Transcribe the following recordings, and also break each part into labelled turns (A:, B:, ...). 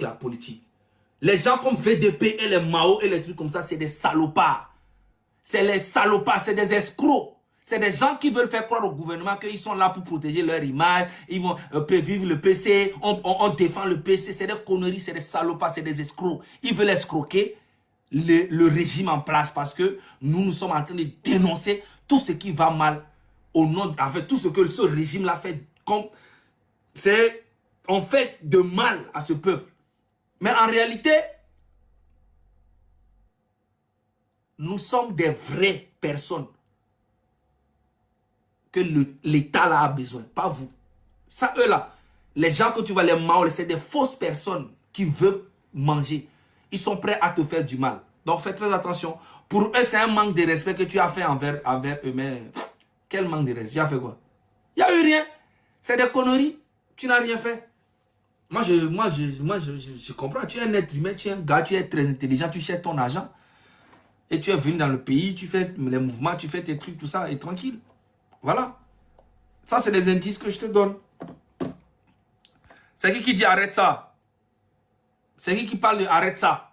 A: la politique. Les gens comme VDP et les Mao et les trucs comme ça, c'est des salopards. C'est les salopards, c'est des escrocs. C'est des gens qui veulent faire croire au gouvernement qu'ils sont là pour protéger leur image. Ils vont vivre le PC, on défend le PC. C'est des conneries, c'est des salopards, c'est des escrocs. Ils veulent escroquer le régime en place parce que nous sommes en train de dénoncer tout ce qui va mal au nom, avec tout ce que ce régime-là fait. On fait de mal à ce peuple. Mais en réalité, nous sommes des vraies personnes que l'État là a besoin, pas vous. Ça, eux là, les gens que tu vois, les Mao, c'est des fausses personnes qui veulent manger. Ils sont prêts à te faire du mal. Donc fais très attention. Pour eux, c'est un manque de respect que tu as fait envers eux. Mais quel manque de respect? Tu as fait quoi? Il n'y a eu rien. C'est des conneries. Tu n'as rien fait. Moi, je comprends. Tu es un être humain, tu es un gars, tu es très intelligent, tu cherches ton argent. Et tu es venu dans le pays, tu fais les mouvements, tu fais tes trucs, tout ça, et tranquille. Voilà. Ça, c'est les indices que je te donne. C'est qui dit arrête ça? C'est qui parle de arrête ça?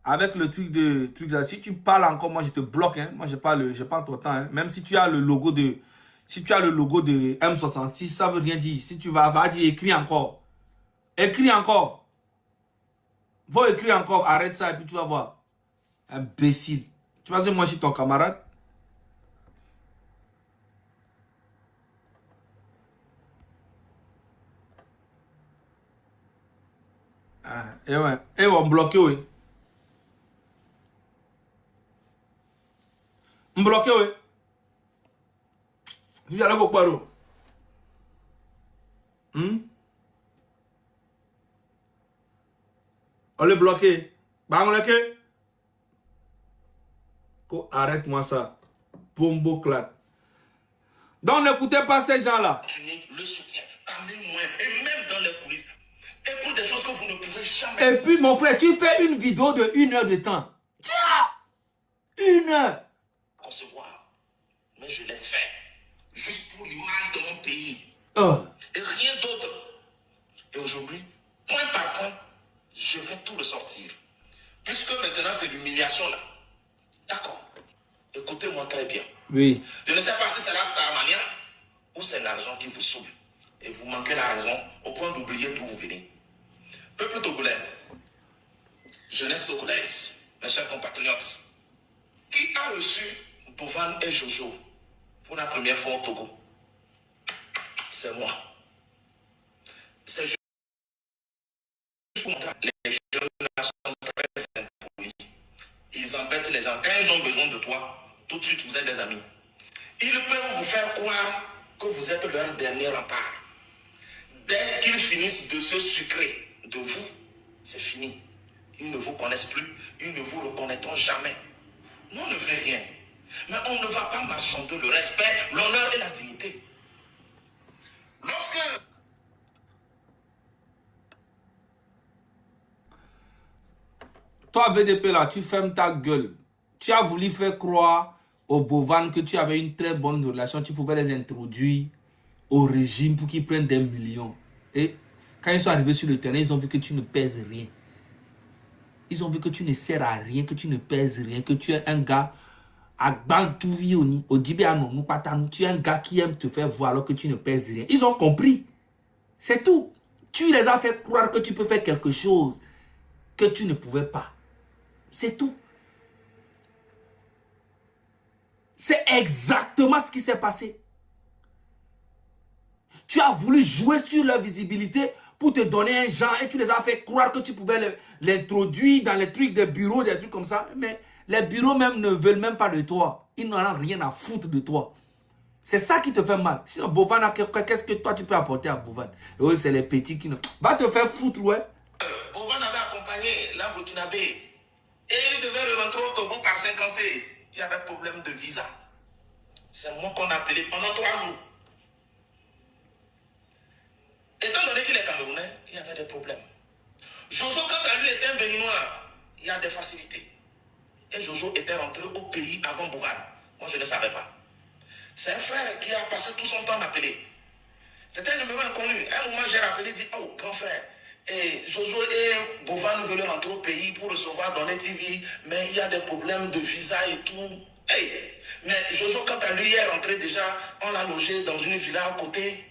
A: Avec le truc là, si tu parles encore, moi je te bloque. Hein. Moi je parle ton temps. Hein. Même si tu as le logo de M66, ça veut rien dire. Si tu vas dire écris encore. Écris encore. Va écrire encore, arrête ça et puis tu vas voir. Imbécile. Tu vas dire moi je suis ton camarade. Et ouais. Et on bloque, oui. On bloque, oui. Tu vas aller au Paro. On le bloque. Bah, on le arrête-moi ça. Bombo claque. Donc n'écoutez pas ces gens-là.
B: Le soutien, amenez-moi, et même dans les coulisses. Et pour des choses que vous ne pouvez jamais.
A: Et puis mon frère, tu fais une vidéo de 1 heure de temps. Tiens, 1 heure.
B: Concevoir. Mais je l'ai fait. Juste pour l'image de mon pays.
A: Et
B: rien d'autre. Et aujourd'hui, point par point, je vais tout ressortir. Puisque maintenant c'est l'humiliation là. D'accord. Écoutez-moi très bien.
A: Oui.
B: Je ne sais pas si c'est la Starmania ou c'est l'argent qui vous saoule. Et vous manquez la raison au point d'oublier d'où vous venez. Peuple togolais, jeunesse togolaise, mes chers compatriotes, qui a reçu Bovan et Jojo pour la première fois au Togo? C'est moi. C'est juste pour montrer les jeunes là sont très impolis. Ils embêtent les gens. Quand ils ont besoin de toi, tout de suite vous êtes des amis. Ils peuvent vous faire croire que vous êtes leur dernier rempart. Dès qu'ils finissent de se sucrer de vous, c'est fini. Ils ne vous connaissent plus, ils ne vous reconnaîtront jamais. Nous on ne fait rien. Mais on ne va pas marchander le respect, l'honneur et la dignité. Lorsque...
A: Toi, VDP, là, tu fermes ta gueule. Tu as voulu faire croire aux Bovan que tu avais une très bonne relation. Tu pouvais les introduire au régime pour qu'ils prennent des millions. Et quand ils sont arrivés sur le terrain, ils ont vu que tu ne pèses rien. Ils ont vu que tu ne sers à rien, que tu ne pèses rien, que tu es un gars tu es un gars qui aime te faire voir alors que tu ne pèses rien. Ils ont compris. C'est tout. Tu les as fait croire que tu peux faire quelque chose que tu ne pouvais pas. C'est tout. C'est exactement ce qui s'est passé. Tu as voulu jouer sur leur visibilité pour te donner un genre et tu les as fait croire que tu pouvais l'introduire dans les trucs des bureaux, des trucs comme ça. Mais les bureaux même ne veulent même pas de toi. Ils n'en ont rien à foutre de toi. C'est ça qui te fait mal. Sinon, Bovan, qu'est-ce que toi tu peux apporter à Bovan? Et c'est les petits qui ne... Va te faire foutre, ouais.
B: Bovan avait accompagné la Burkinabé. Et il devait rentrer au Togo par 5 ans. Il y avait problème de visa. C'est moi qu'on a appelé pendant 3 jours. Étant donné qu'il est Camerounais, il y avait des problèmes. Jojo, quand à lui était un Béninois, il y a des facilités. Et Jojo était rentré au pays avant Bovan. Moi, je ne savais pas. C'est un frère qui a passé tout son temps à m'appeler. C'était un numéro inconnu. À un moment, j'ai rappelé, dit, oh, grand frère, Et Jojo et Bovan veulent rentrer au pays pour recevoir Donnet TV, mais il y a des problèmes de visa et tout. Hey! Mais Jojo, quant à lui, est rentré déjà, on l'a logé dans une villa à côté.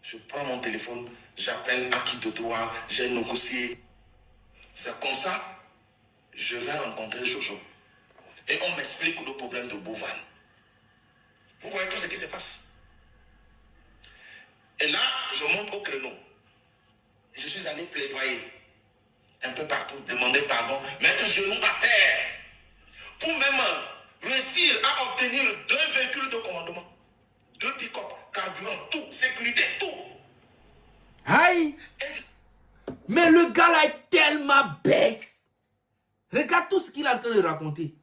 B: Je prends mon téléphone, j'appelle Aki de droit, j'ai négocié. C'est comme ça, je vais rencontrer Jojo. Et on m'explique le problème de Bovan. Vous voyez tout ce qui se passe. Et là, je monte au créneau. Je suis allé plaidoyer un peu partout, demander pardon, mettre genou à terre, pour même réussir à obtenir 2 véhicules de commandement, 2 pick-up, carburant, tout, sécurité, tout.
A: Aïe! Mais le gars là est tellement bête. Regarde tout ce qu'il est en train de raconter.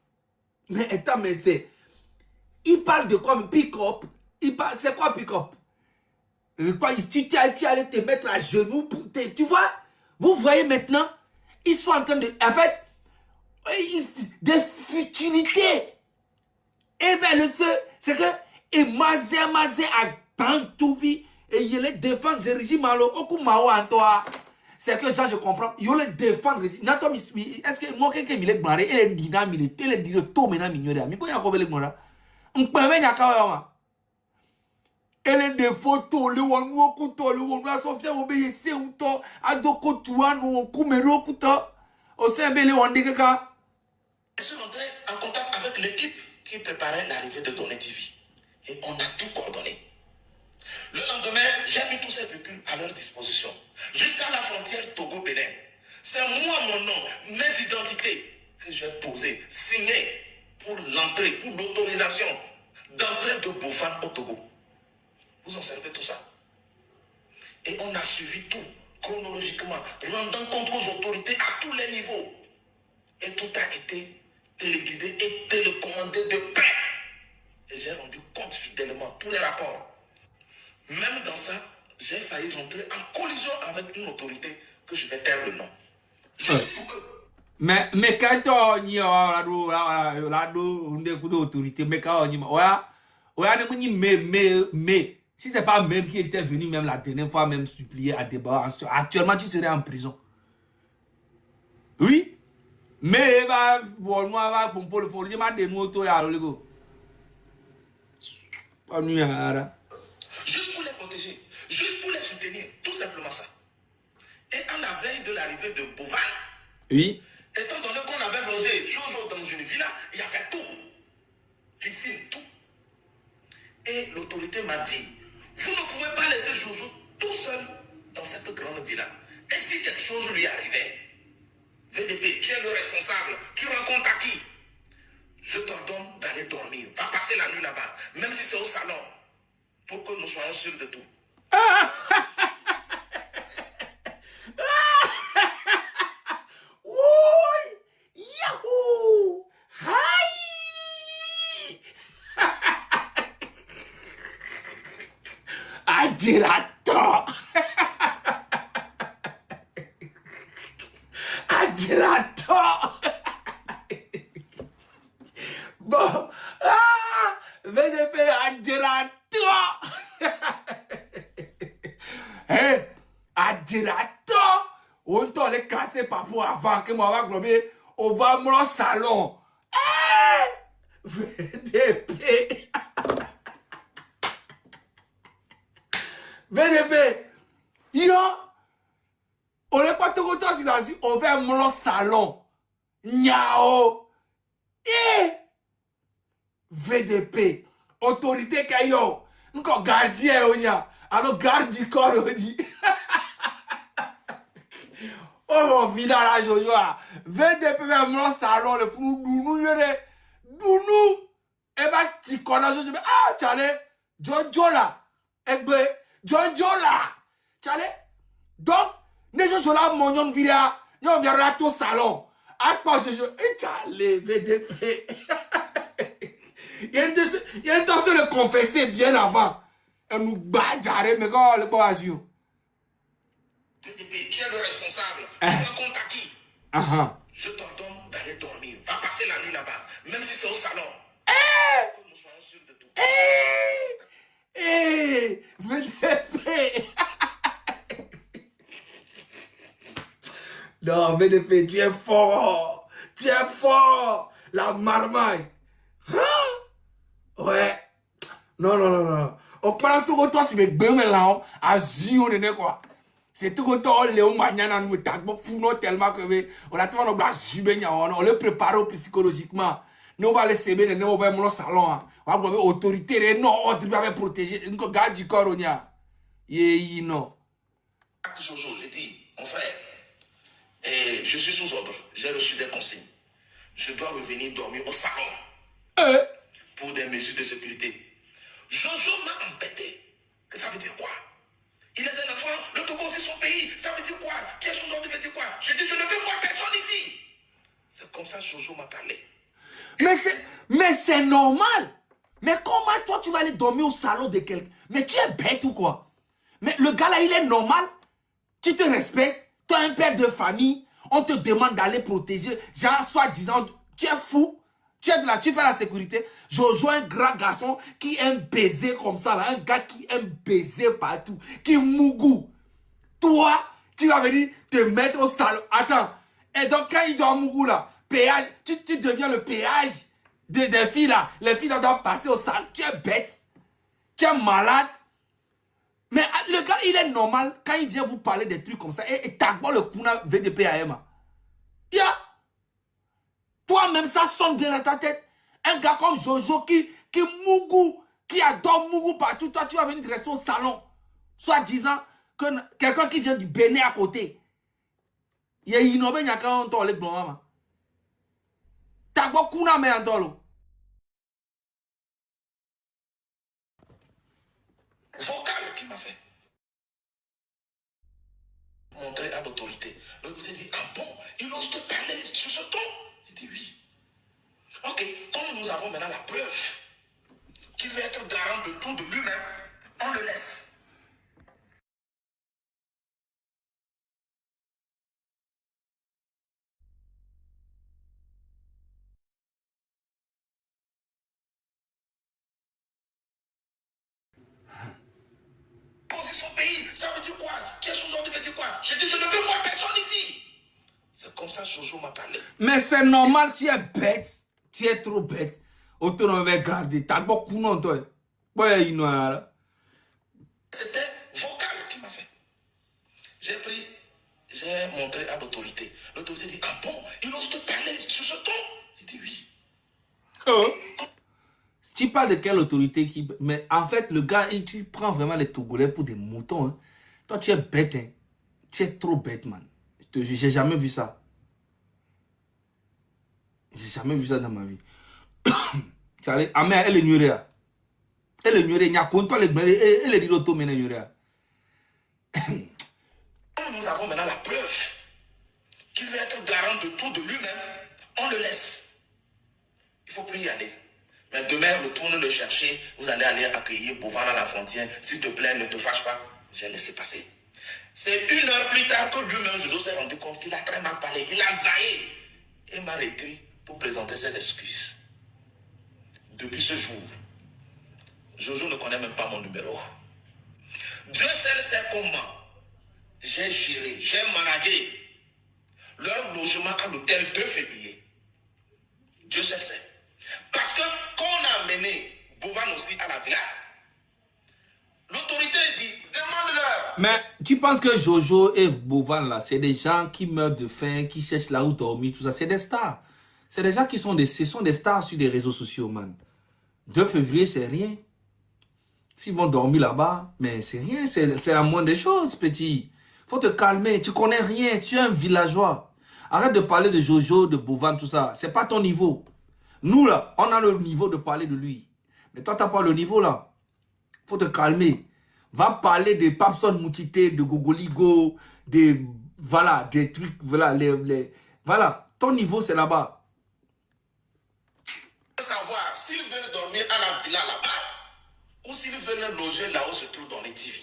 A: Mais attends, mais c'est... Il parle de quoi, pick-up? C'est quoi pick-up? Tu allais te mettre à genoux pour tu vois? Vous voyez maintenant? Ils sont en train de... En fait, des futilités. Et bien le seul, c'est que... Et Mazé a Bantouvi. Et il les défend le régime à l'eau. C'est que ça, je comprends. Il les défend le régime. Est-ce que moi, quelqu'un il est barré? Il est dynamique. Il est dit tout maintenant, mignonné. Mais pourquoi il y a encore le monde? On peut venir à Kawa. Elle est des photos, le one couteau, le one la Sophia obéissait ou to, adoko tuan ou kumero kuta, au sein de l'Ondeka.
B: Je suis rentré en contact avec l'équipe qui préparait l'arrivée de Donnet TV. Et on a tout coordonné. Le lendemain, j'ai mis tous ces véhicules à leur disposition. Jusqu'à la frontière Togo-Bénin. C'est moi, mon nom, mes identités que j'ai posées, signées pour l'entrée, pour l'autorisation d'entrée de Bovan au Togo. Vous observez tout ça. Et on a suivi tout chronologiquement, rendant compte aux autorités à tous les niveaux. Et tout a été téléguidé et télécommandé de près. Et j'ai rendu compte fidèlement tous les rapports. Même dans ça, j'ai failli rentrer en collision avec une autorité que je vais taire le nom. Juste pour eux.
A: Mais quand on y a l'autorité, mais quand on y mais si c'est pas même qui était venu même la dernière fois même supplier à débat, actuellement tu serais en prison. Oui. Mais bon moi va pour le faut m'a de nous to ya lego. Pas nuit ara.
B: Juste pour les protéger, juste pour les soutenir, tout simplement ça. Et à la veille de l'arrivée de Bovan,
A: oui,
B: étant donné qu'on avait logé Jojo dans une villa, il y avait tout. Piscine, tout. Et l'autorité m'a dit, vous ne pouvez pas laisser Jojo tout seul dans cette grande villa. Et si quelque chose lui arrivait, VDP, tu es le responsable, tu rencontres à qui? Je t'ordonne d'aller dormir, va passer la nuit là-bas, même si c'est au salon, pour que nous soyons sûrs de tout.
A: Yahoo! Hi! Adirato! Adirato! Bon, VDP Adirato! Hey, Adirato! On t'a les cassé par pour avant que moi va glober au va mon salon. Hey! VDP! VDP! Yo! On n'est pas tout content si on va mon salon. Nyao! Eh! VDP! Autorité kayo! Nous sommes gardiens, on y a. Alors garde du corps, on dit. Oh, village, on y a. VDP, même mon salon, le fou, dounou, yere. Dounou! Eh ben, tu connais, je dis, ah, t'allais, Jojo là. Eh ben, Jojo là. T'allais? Donc, ne Jojo là, mon yon villa, yon viendra au salon. Ah, je pense que je, et t'allais, VDP. Il y a une intention de confesser bien avant. Et nous badjaré, mais quand le bon azur.
B: VDP, tu es le responsable, tu rencontres à qui? Je t'ordonne d'aller dormir, va passer la nuit là-bas, même si c'est au salon. Pour que nous soyons sûrs de tout.
A: VDP. Non, VDP, tu es fort. Tu es fort. La marmaille. Hein? Ouais. Non, non, non, non. Au pendant tout toi, si mes bœufs là, à Zion, quoi. C'est tout le temps, Léon Magnana, nous t'avons fou, tellement que, on a tout le monde, on le prépare psychologiquement. Nous, on va les séber, nous, on va dans le salon. On va avoir autorité, non, on va protéger. Nous, garde du corps, on y a. Non.
B: Jojo, j'ai dit, mon frère, je suis sous ordre, j'ai reçu des consignes. Je dois revenir dormir au salon pour des mesures de sécurité. Jojo m'a embêté. Que ça veut dire quoi? Il est un enfant, le Togo c'est son pays, ça veut dire quoi? Tu es sous ordre, veut dire quoi? Je dis, je ne veux voir personne ici. C'est comme ça que Jojo m'a parlé.
A: Mais c'est normal. Mais comment toi tu vas aller dormir au salon de quelqu'un? Mais tu es bête ou quoi? Mais le gars là, il est normal. Tu te respectes. Tu es un père de famille. On te demande d'aller protéger. Genre, soi-disant, tu es fou. Tu fais la sécurité. Jojo, un grand garçon qui aime baiser comme ça, là. Un gars qui aime baiser partout. Qui mougou. Toi, tu vas venir te mettre au salon. Attends. Et donc, quand il doit mougou là, péage, tu deviens le péage des filles là. Les filles doivent passer au salon. Tu es bête. Tu es malade. Mais le gars, il est normal quand il vient vous parler des trucs comme ça. Et t'as le kuna VDPAM. Toi-même, ça sonne bien dans ta tête. Un gars comme Jojo qui mougou, qui adore mougou partout. Toi, tu vas venir rester au salon. Soit disant que quelqu'un qui vient du Bénin à côté. Il y a innové, il y a quand on le blanc. T'as beaucoup de mais en dolo.
B: Vocal qui m'a fait montrer à l'autorité. L'autorité dit, ah bon, il ose te parler sur ce ton? Il dit oui. Ok, comme nous avons maintenant la preuve qu'il va être garant de tout de lui-même, on le laisse. C'est son pays, ça veut dire quoi? Tu es sous ordre, veut dire quoi? Je dis, je ne veux voir personne ici. C'est comme ça que Jojo m'a parlé.
A: Mais c'est normal, tu es bête. Tu es trop bête. Autonome va garder. T'as beaucoup de toi.
B: C'était vocal qui m'a fait. J'ai montré à l'autorité. L'autorité dit, ah bon, il ose te parler sur ce ton? Il dit oui.
A: Tu parles de quelle autorité qui... Mais en fait, le gars, tu prends vraiment les Togolais pour des moutons. Hein. Toi, tu es bête. Hein. Tu es trop bête, man. J'ai jamais vu ça. J'ai jamais vu ça dans ma vie. Ah, mais elle est nuréa. Elle est nuréa. Il y a pour toi, elle est dit l'auto, mais elle est nuréa.
B: Nous avons maintenant la preuve qu'il va être garant de tout de lui-même. On le laisse. Il ne faut plus y aller. Mais demain, retourne le chercher. Vous allez aller accueillir Bovan à la frontière. S'il te plaît, ne te fâche pas. J'ai laissé passer. C'est 1 heure plus tard que lui-même, Jojo s'est rendu compte qu'il a très mal parlé. Il a zaillé. Il m'a réécrit pour présenter ses excuses. Depuis ce jour, Jojo ne connaît même pas mon numéro. Dieu seul sait comment j'ai géré, j'ai managé leur logement à l'hôtel 2 février. Dieu seul sait. Parce que quand on a amené Bovan aussi à la villa, l'autorité dit, demande-leur.
A: Mais tu penses que Jojo et Bovan, là, c'est des gens qui meurent de faim, qui cherchent là où dormir, tout ça. C'est des stars. C'est des gens qui sont ce sont des stars sur les réseaux sociaux, man. 2 février, c'est rien. S'ils vont dormir là-bas, mais c'est rien. C'est la moindre des choses, petit. Faut te calmer. Tu connais rien. Tu es un villageois. Arrête de parler de Jojo, de Bovan, tout ça. C'est pas ton niveau. Nous, là, on a le niveau de parler de lui. Mais toi, tu n'as pas le niveau, là. Faut te calmer. Va parler de Papson Moutité, de Gogoligo, voilà, des trucs, voilà, voilà. Ton niveau, c'est là-bas.
B: Savoir s'ils veulent dormir à la villa là-bas ou s'ils veulent loger là où se trouve dans les TV.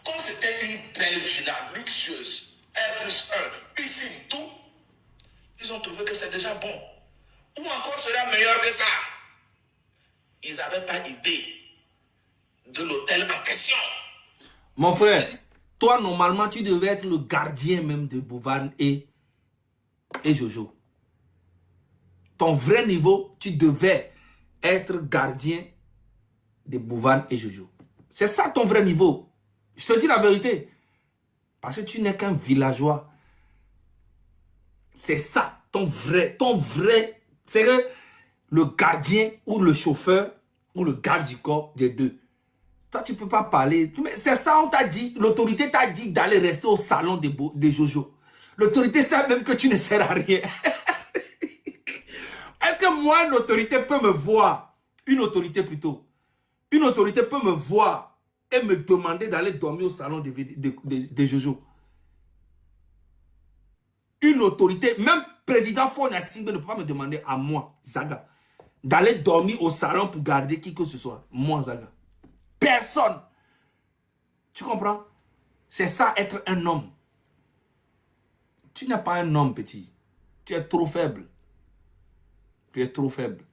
B: Comme c'était une belle villa luxueuse, R+1, piscine, tout, ils ont trouvé que c'est déjà bon. Ou encore sera meilleur que ça. Ils n'avaient pas idée de l'hôtel en question.
A: Mon frère, Toi, normalement, tu devais être le gardien même de Bovan et Jojo. Ton vrai niveau, tu devais être gardien de Bovan et Jojo. C'est ça ton vrai niveau. Je te dis la vérité. Parce que tu n'es qu'un villageois. C'est ça, ton vrai. C'est que le gardien ou le chauffeur ou le garde du corps des deux. Toi, tu ne peux pas parler. C'est ça, on t'a dit. L'autorité t'a dit d'aller rester au salon de Jojo. L'autorité sait même que tu ne sers à rien. Est-ce que moi, une autorité peut me voir? Une autorité plutôt. Une autorité peut me voir et me demander d'aller dormir au salon de Jojo. Une autorité, même président Fonia Singbe ne peut pas me demander à moi, Zaga, d'aller dormir au salon pour garder qui que ce soit. Moi, Zaga. Personne. Tu comprends? C'est ça, être un homme. Tu n'es pas un homme, petit. Tu es trop faible. Tu es trop faible.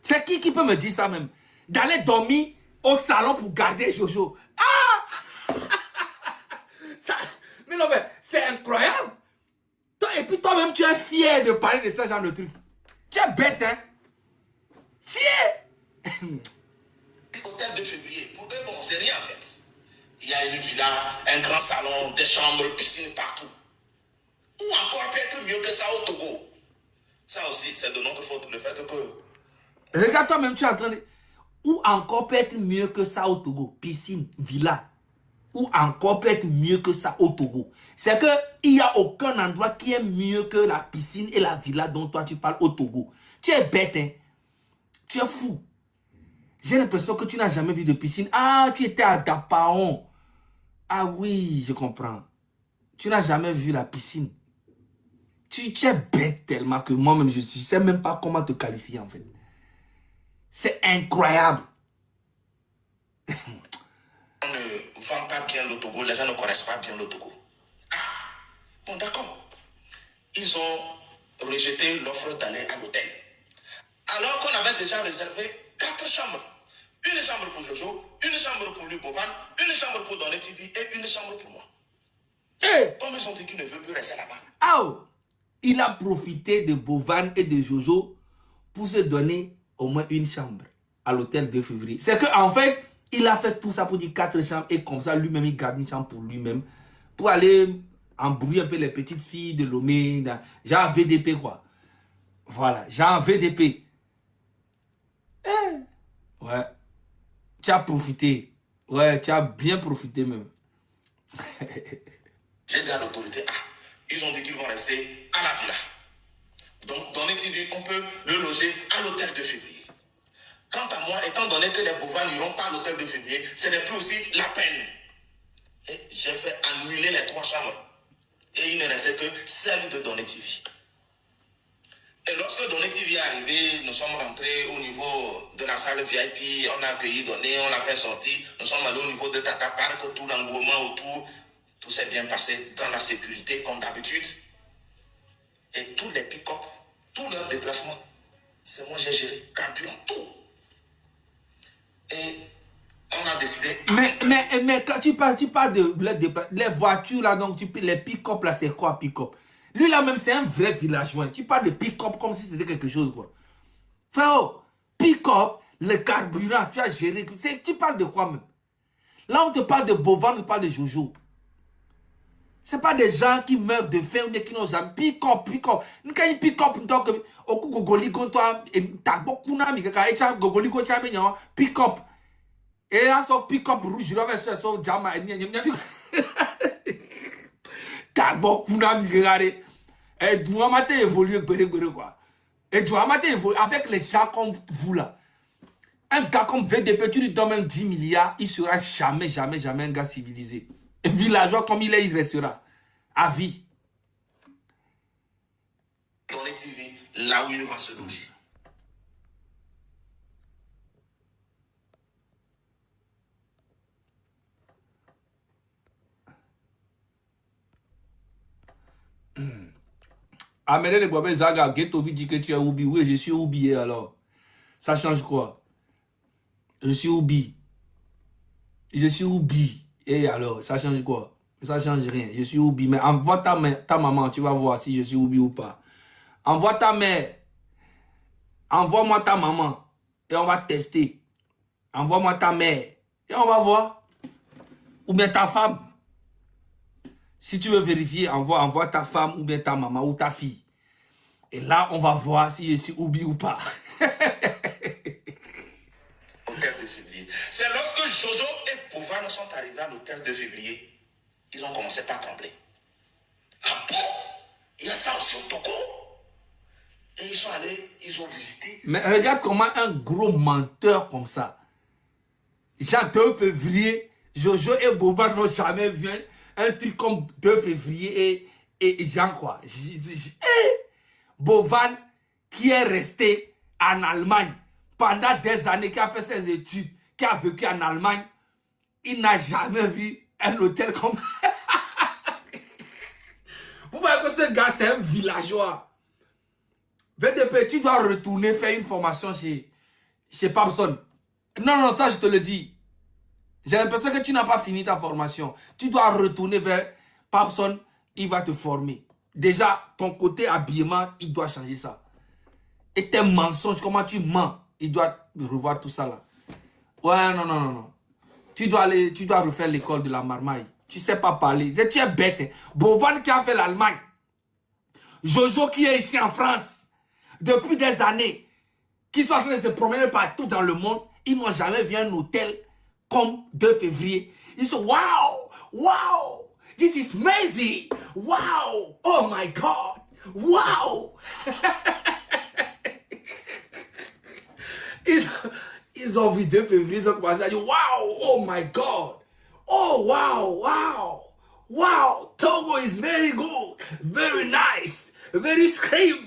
A: C'est qui peut me dire ça même? D'aller dormir au salon pour garder Jojo. Ah! Ça, mais non, mais c'est incroyable. Et puis toi-même, tu es fier de parler de ce genre de truc. Tu es bête, hein? Tu es...
B: Hôtel de février. Pour eux, bon, c'est rien en fait. Il y a une villa, un grand salon, des chambres, piscine partout. Ou encore peut-être mieux que ça au Togo. Ça aussi, c'est de notre faute, le fait que...
A: Regarde toi-même, tu es en train de... Ou encore peut être mieux que ça au Togo. Piscine, villa. Ou encore peut être mieux que ça au Togo. C'est qu'il n'y a aucun endroit qui est mieux que la piscine et la villa dont toi tu parles au Togo. Tu es bête, hein? Tu es fou. J'ai l'impression que tu n'as jamais vu de piscine. Ah, tu étais à Dapaon. Ah oui, je comprends. Tu n'as jamais vu la piscine. Tu es bête tellement que moi-même, je ne sais même pas comment te qualifier en fait. C'est incroyable.
B: On ne vend pas bien le Togo, les gens ne connaissent pas bien le Togo. Ah, bon d'accord. Ils ont rejeté l'offre d'aller à l'hôtel. Alors qu'on avait déjà réservé 4 chambres. Une chambre pour Jojo, une chambre pour lui Bovan, une chambre pour Donnet TV et une chambre pour moi.
A: Hey.
B: Comme ils ont dit qu'ils ne veulent plus rester là-bas.
A: Oh, il a profité de Bovan et de Jojo pour se donner au moins une chambre à l'hôtel de février. C'est qu'en fait, il a fait tout ça pour dire 4 chambres et comme ça, lui-même, il garde une chambre pour lui-même pour aller embrouiller un peu les petites filles de Lomé, genre VDP quoi. Voilà, genre VDP. Ouais. Tu as profité. Ouais, tu as bien profité même.
B: J'ai dit à l'autorité, ils ont dit qu'ils vont rester à la villa. Donc, dans les TV, on peut le loger à l'hôtel de février. Quant à moi, étant donné que les Bouvans n'iront pas à l'hôtel de février, ce n'est plus aussi la peine. Et j'ai fait annuler les 3 chambres. Et il ne restait que celle de Donnet TV. Et lorsque Donnet TV est arrivé, nous sommes rentrés au niveau de la salle VIP, on a accueilli Donnet, on l'a fait sortir, nous sommes allés au niveau de Tata Park, tout l'engouement autour, tout s'est bien passé dans la sécurité comme d'habitude. Et tous les pick-up, tous leurs déplacements, c'est moi j'ai géré, carburant, tout. Et on a décidé...
A: Mais quand tu parles de les voitures là, donc les pick-up là, c'est quoi pick-up? Lui là même c'est un vrai villageois. Tu parles de pick-up comme si c'était quelque chose quoi. Frère, pick-up, le carburant, tu as géré. Tu parles de quoi même? Là on te parle de Bovan, on te parle de Jojo. C'est pas des gens qui meurent de faim ou bien qui n'ont jamais pick-up. Quand ils pick-up, donc au coup gogoligo toi et ta bokuna mi kaka echa gogoligo cha me nyon pick-up. Et là son pick-up rouge là avec son jama et ta bokuna mi kaka et Douamate évolue quoi. Et Douamate évolue avec les gens comme vous là. Un gars comme VDP, tu lui donnes même 10 milliards, il sera jamais un gars civilisé. Un villageois comme il est, il restera à vie.
B: Dans les TV, là où il va se loger.
A: Amédée de Boabé Zaga, Ghettovi dit que tu es Oubi. Oui, je suis oublié alors. Ça change quoi? Je suis Oubi. Je suis Oubi. Et alors, ça change quoi? Ça change rien. Je suis Oubi. Mais envoie ta maman, tu vas voir si je suis Oubi ou pas. Envoie ta mère. Envoie-moi ta maman. Et on va tester. Envoie-moi ta mère. Et on va voir. Ou bien ta femme. Si tu veux vérifier, envoie ta femme ou bien ta maman ou ta fille. Et là, on va voir si je suis Oubi ou pas.
B: Hôtel de février. C'est lorsque Jojo et Bovan sont arrivés à l'hôtel de février, ils ont commencé par trembler. Ah bon? Il y a ça aussi au Togo? Et ils sont allés, ils ont visité.
A: Mais regarde comment un gros menteur comme ça. Genre 2 février, Jojo et Boban n'ont jamais vu un truc comme 2 février et Jean quoi. Boban qui est resté en Allemagne pendant des années, qui a fait ses études, qui a vécu en Allemagne, il n'a jamais vu un hôtel comme ça. Vous voyez que ce gars, c'est un villageois. VDP, tu dois retourner faire une formation chez Papson. Non, ça je te le dis. J'ai l'impression que tu n'as pas fini ta formation. Tu dois retourner vers Papson, il va te former. Déjà, ton côté habillement, il doit changer ça. Et tes mensonges, comment tu mens, il doit revoir tout ça là. Ouais, non. Tu dois refaire l'école de la marmaille. Tu sais pas parler. Tu es bête. Hein? Bovan qui a fait l'Allemagne. Jojo qui est ici en France. Depuis des années. Qui sont en train de se promener partout dans le monde. Ils n'ont jamais vu un hôtel comme 2 février. Ils sont wow. This is amazing. Wow. Oh my God. Wow. Ils ont vu 2 février, ils ont commencé à dire wow, oh my God, oh wow, Togo is very good, very nice, very scream.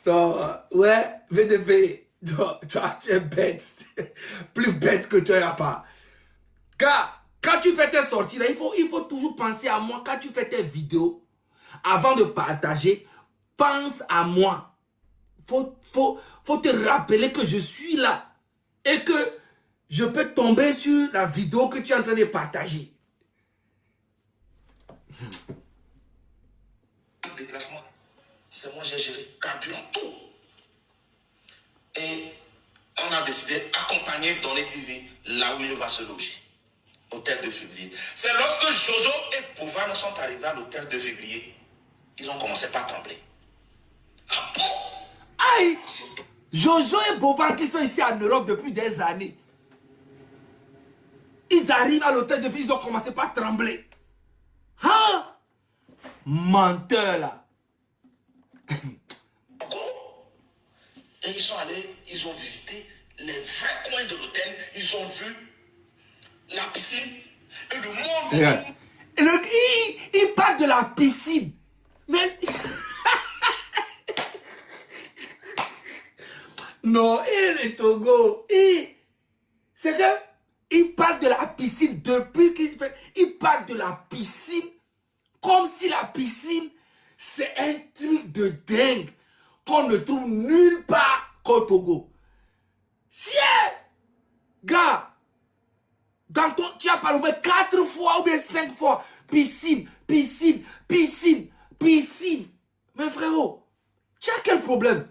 A: Non, ouais, VDP, non, tu es bête, plus bête que tu n'as pas. Car quand tu fais tes sorties, là, il faut toujours penser à moi. Quand tu fais tes vidéos, avant de partager, pense à moi. Faut te rappeler que je suis là. Et que je peux tomber sur la vidéo que tu es en train de partager.
B: Déplacement, c'est moi j'ai géré carburant tout. Et on a décidé d'accompagner Donné TV là où il va se loger. Hôtel de février. C'est lorsque Jojo et Bovan sont arrivés à l'hôtel de février, ils ont commencé par trembler. Ah bon?
A: Aïe! Jojo et Bovan qui sont ici en Europe depuis des années. Ils arrivent à l'hôtel de février, ils ont commencé par trembler. Hein? Menteur là.
B: Et ils sont allés, ils ont visité les vrais coins de l'hôtel, ils ont vu la piscine et le monde.
A: Il parle de la piscine. Mais... non, les Togo. C'est que il parle de la piscine depuis qu'il fait. Il parle de la piscine comme si la piscine, c'est un truc de dingue qu'on ne trouve nulle part qu'au Togo. Tiens, gars, tu as parlé au moins 4 fois ou bien 5 fois. Piscine. Mais frérot, tu as quel problème?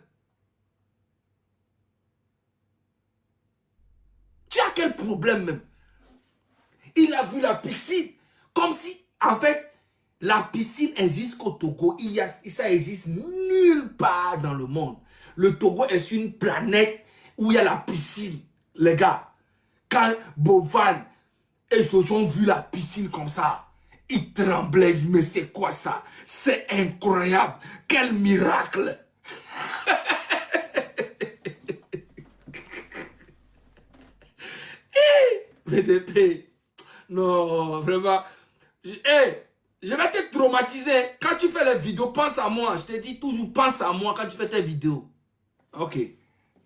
A: Tu as quel problème même? Il a vu la piscine comme si, en fait, la piscine existe qu'au Togo. Ça existe nulle part dans le monde. Le Togo est une planète où il y a la piscine. Les gars, quand Bovan et Jojo ont vu la piscine comme ça, ils tremblaient. Mais c'est quoi ça? C'est incroyable. Quel miracle. VDP. Non, vraiment. Je vais te traumatiser. Quand tu fais les vidéos, pense à moi. Je te dis toujours, pense à moi quand tu fais tes vidéos. Ok.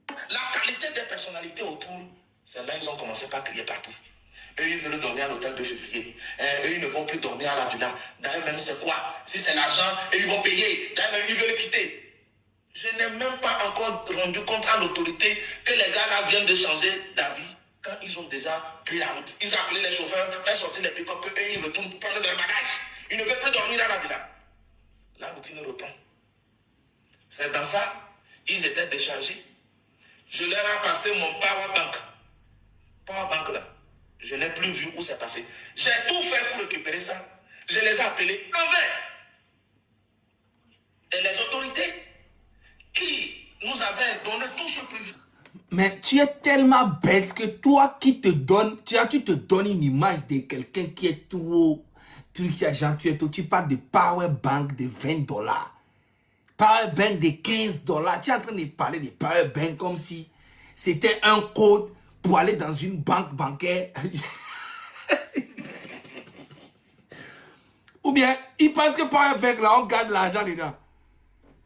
B: La qualité des personnalités autour, c'est là ils ont commencé par crier partout. Eux, ils veulent dormir à l'hôtel de février. Eux, ils ne vont plus dormir à la villa. D'ailleurs, même c'est quoi? Si c'est l'argent, ils vont payer. D'ailleurs, même ils veulent quitter. Je n'ai même pas encore rendu compte à l'autorité que les gars là viennent de changer d'avis quand ils ont déjà pris la route. Ils ont appelé les chauffeurs, fait sortir les pick-up, et ils retournent pour prendre leur bagage. Ils ne veulent plus dormir dans la villa. La routine reprend. C'est dans ça, ils étaient déchargés. Je leur ai passé mon powerbank. Powerbank là, je n'ai plus vu où c'est passé. J'ai tout fait pour récupérer ça. Je les ai appelés envers. Et les autorités qui nous avaient donné tout ce privilège.
A: Mais tu es tellement bête que toi qui te donnes, tu te donnes une image de quelqu'un qui est trop, tu parles de power bank de $20. Power bank de $15. Tu es en train de parler de power bank comme si c'était un code pour aller dans une banque bancaire. Ou bien, ils pensent que power bank là, on garde l'argent dedans.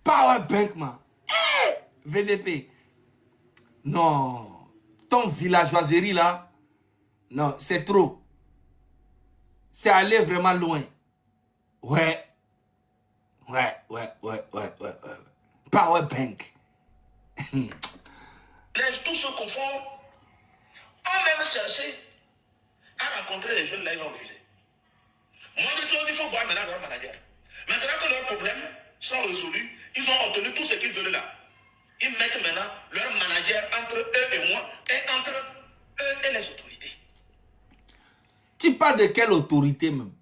A: Power bank, man. Hey! VDP. Non. Ton villageoiserie là, non, c'est trop. C'est aller vraiment loin. Ouais. Power bank.
B: Tous se confondent. On même cherché à rencontrer les jeunes là, ils ont refusé. Moi, des choses, il faut voir maintenant leur manager. Maintenant que leurs problèmes sont résolus, ils ont obtenu tout ce qu'ils veulent là. Ils mettent maintenant leur manager entre eux et moi et entre eux et les autorités.
A: Tu parles de quelle autorité même?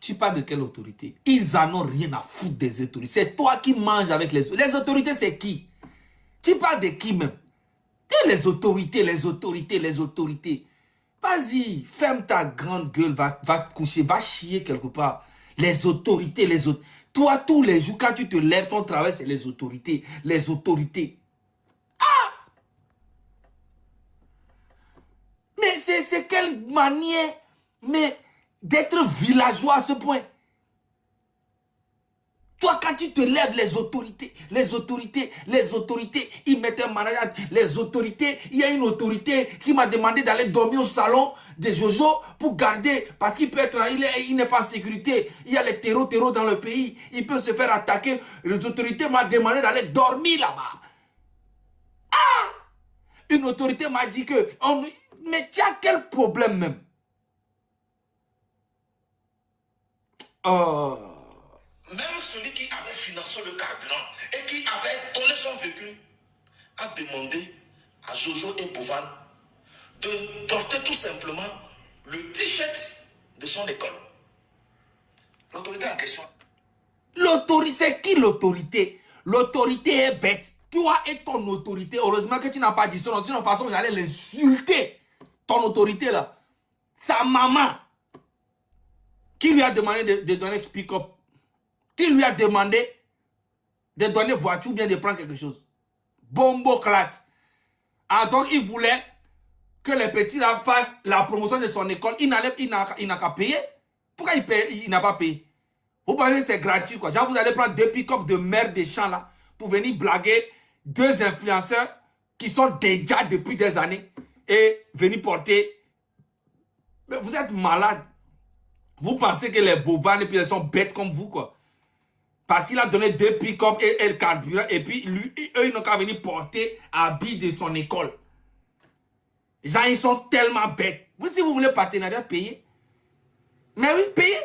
A: Tu parles de quelle autorité? Ils en ont rien à foutre des autorités. C'est toi qui manges avec les autorités. Les autorités, c'est qui? Tu parles de qui même? Les autorités. Vas-y, ferme ta grande gueule, va te coucher, va chier quelque part. Les autorités. Toi, tous les jours, quand tu te lèves, ton travail, c'est les autorités. Ah! Mais c'est quelle manière d'être villageois à ce point? Toi, quand tu te lèves, les autorités, ils mettent un manager. Les autorités, il y a une autorité qui m'a demandé d'aller dormir au salon de Jojo pour garder, parce qu'il peut être, il n'est pas en sécurité. Il y a les terreaux dans le pays. Il peut se faire attaquer. Les autorités m'ont demandé d'aller dormir là-bas. Ah! Une autorité m'a dit que... mais tu as quel problème même?
B: Même celui qui avait financé le carburant et qui avait donné son véhicule a demandé à Jojo et Bovan de porter tout simplement le t-shirt de son école. L'autorité en question.
A: L'autorité, c'est qui l'autorité? L'autorité est bête. Toi et ton autorité, heureusement que tu n'as pas dit ça, sinon de toute façon j'allais l'insulter. Ton autorité là, sa maman, qui lui a demandé de donner pick-up? Qui lui a demandé de donner voiture ou bien de prendre quelque chose? Bombo clat. Ah, donc il voulait que les petits là fassent la promotion de son école. Il n'a qu'à payer. Pourquoi il n'a pas payé? Vous pensez que c'est gratuit quoi? Genre vous allez prendre 2 pick-up de merde des champs là pour venir blaguer 2 influenceurs qui sont déjà depuis des années et venir porter. Mais vous êtes malade. Vous pensez que les bovins et puis ils sont bêtes comme vous quoi? Parce qu'il a donné 2 pick-up et le carburant. Et puis, eux, ils n'ont qu'à venir porter habit de son école. Genre, ils sont tellement bêtes. Vous, si vous voulez partenariat, payez. Mais oui, payez.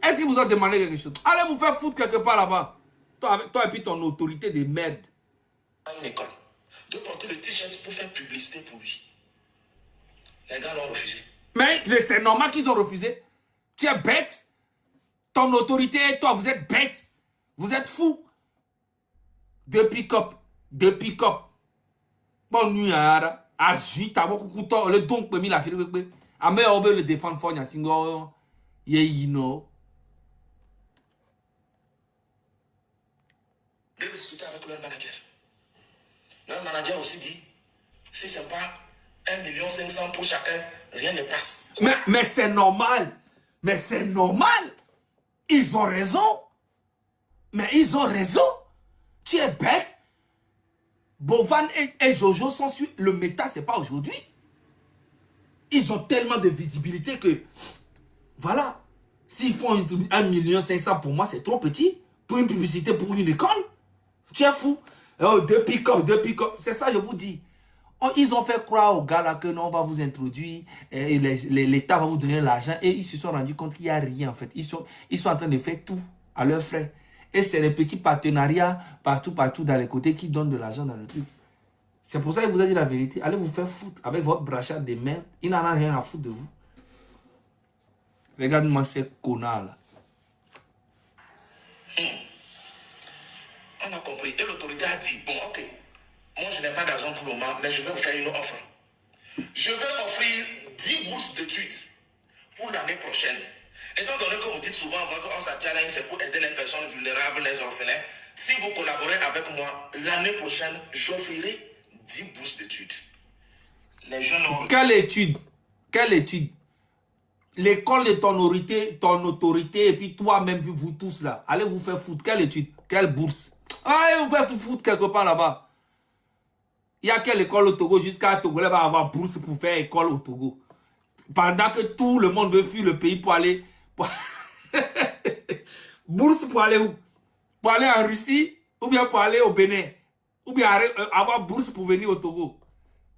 A: Est-ce qu'ils vous ont demandé quelque chose? Allez vous faire foutre quelque part là-bas. Toi et puis ton autorité de merde.
B: À une école, de porter le t-shirt pour faire publicité pour lui. Les gars l'ont refusé.
A: Mais c'est normal qu'ils ont refusé. Tu es bête. Ton autorité et toi, vous êtes bêtes. Vous êtes fous. 2 pick-up. Bonne nuit, Ara. Azui, t'as beaucoup de temps. Le don, mis la fille. A me obe le défendre fort, y'a singo. Ye, no.
B: De discuter avec leur manager. Leur manager aussi dit, si c'est pas 1,5 million pour chacun, rien ne passe.
A: Mais c'est normal. Ils ont raison. Tu es bête. Bovan et Jojo sont sur le méta, c'est pas aujourd'hui. Ils ont tellement de visibilité que, voilà, s'ils font 1,5 million, pour moi, c'est trop petit. Pour une publicité pour une école, Tu es fou. Oh, deux pick-up. C'est ça, je vous dis. Oh, ils ont fait croire aux gars là que non, on va vous introduire, et l'État va vous donner l'argent. Et ils se sont rendus compte qu'il n'y a rien en fait. Ils sont en train de faire tout à leurs frais. Et c'est les petits partenariats partout dans les côtés qui donnent de l'argent dans le truc. C'est pour ça qu'il vous a dit la vérité. Allez vous faire foutre avec votre brachade de merde. Il n'en a rien à foutre de vous. Regarde-moi ces connards là.
B: On a compris. Et l'autorité a dit, bon, ok, moi je n'ai pas d'argent pour le moment, mais je vais vous faire une offre. Je vais offrir 10 bourses d'études pour l'année prochaine. Étant donné que vous dites souvent votre challenge, c'est pour aider les personnes vulnérables, les orphelins, si vous collaborez avec moi, l'année prochaine, j'offrirai 10 bourses d'études. Les jeunes ont...
A: Quelle étude? Quelle étude? L'école de ton autorité, et puis toi-même, puis vous tous là. Allez vous faire foutre. Quelle étude? Quelle bourse? Allez vous faire foutre quelque part là-bas. Il y a quelle école au Togo jusqu'à Togo, va avoir bourse pour faire école au Togo. Pendant que tout le monde veut fuir le pays pour aller... bourse pour aller où? Pour aller en Russie? Ou bien pour aller au Bénin? Ou bien avoir bourse pour venir au Togo?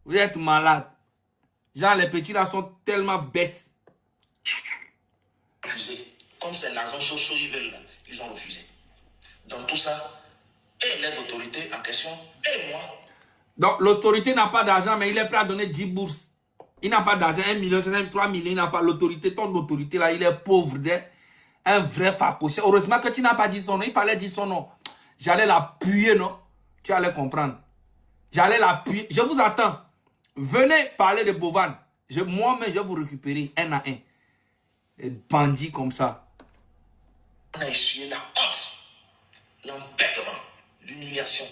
A: Vous êtes malade. Genre les petits là sont tellement bêtes.
B: Refusé. Comme c'est l'argent chaud, ils veulent, ils ont refusé. Dans tout ça, et les autorités en question, et moi.
A: Donc l'autorité n'a pas d'argent, mais il est prêt à donner 10 bourses. Il n'a pas d'argent, 1 million, 500 000, 3 millions, il n'a pas l'autorité. Ton autorité là, il est pauvre, un vrai facoché. Heureusement que tu n'as pas dit son nom, il fallait dire son nom. J'allais l'appuyer, non? Tu allais comprendre. J'allais l'appuyer. Je vous attends. Venez parler de Bovan. Moi-même, je vais vous récupérer un à un. Des bandits comme ça.
B: On a essuyé la honte, l'embêtement, l'humiliation.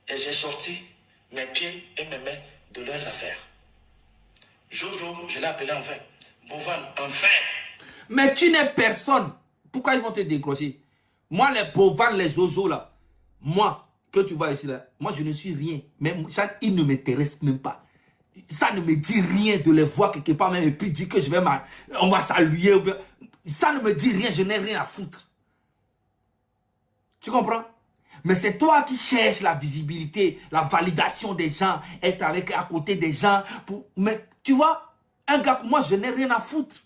B: Et j'ai sorti mes pieds et mes mains de leurs affaires. Jojo, je l'ai appelé enfin. Bovan, enfin.
A: Mais tu n'es personne. Pourquoi ils vont te décrocher? Moi, les Bovan, les Jojo là, moi, que tu vois ici là, moi je ne suis rien. Même ça, il ne m'intéresse même pas. Ça ne me dit rien de les voir quelque part même et puis dire que je vais on va saluer. Ça ne me dit rien, je n'ai rien à foutre. Tu comprends? Mais c'est toi qui cherches la visibilité, la validation des gens, être à côté des gens. Mais tu vois, un gars comme moi, je n'ai rien à foutre.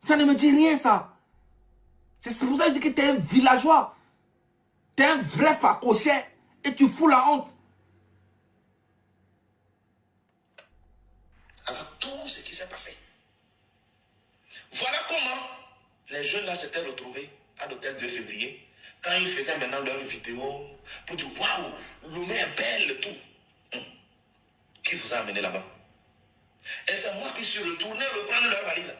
A: Ça ne me dit rien ça. C'est pour ça que je dis que tu es un villageois. Tu es un vrai facochet et tu fous la honte.
B: Avec tout ce qui s'est passé. Voilà comment les jeunes là s'étaient retrouvés à l'hôtel 2 février. Quand ils faisaient maintenant leurs vidéos pour dire waouh, Lomé est belle et tout. Qui vous a amené là-bas? Et c'est moi qui suis retourné reprendre leur valise.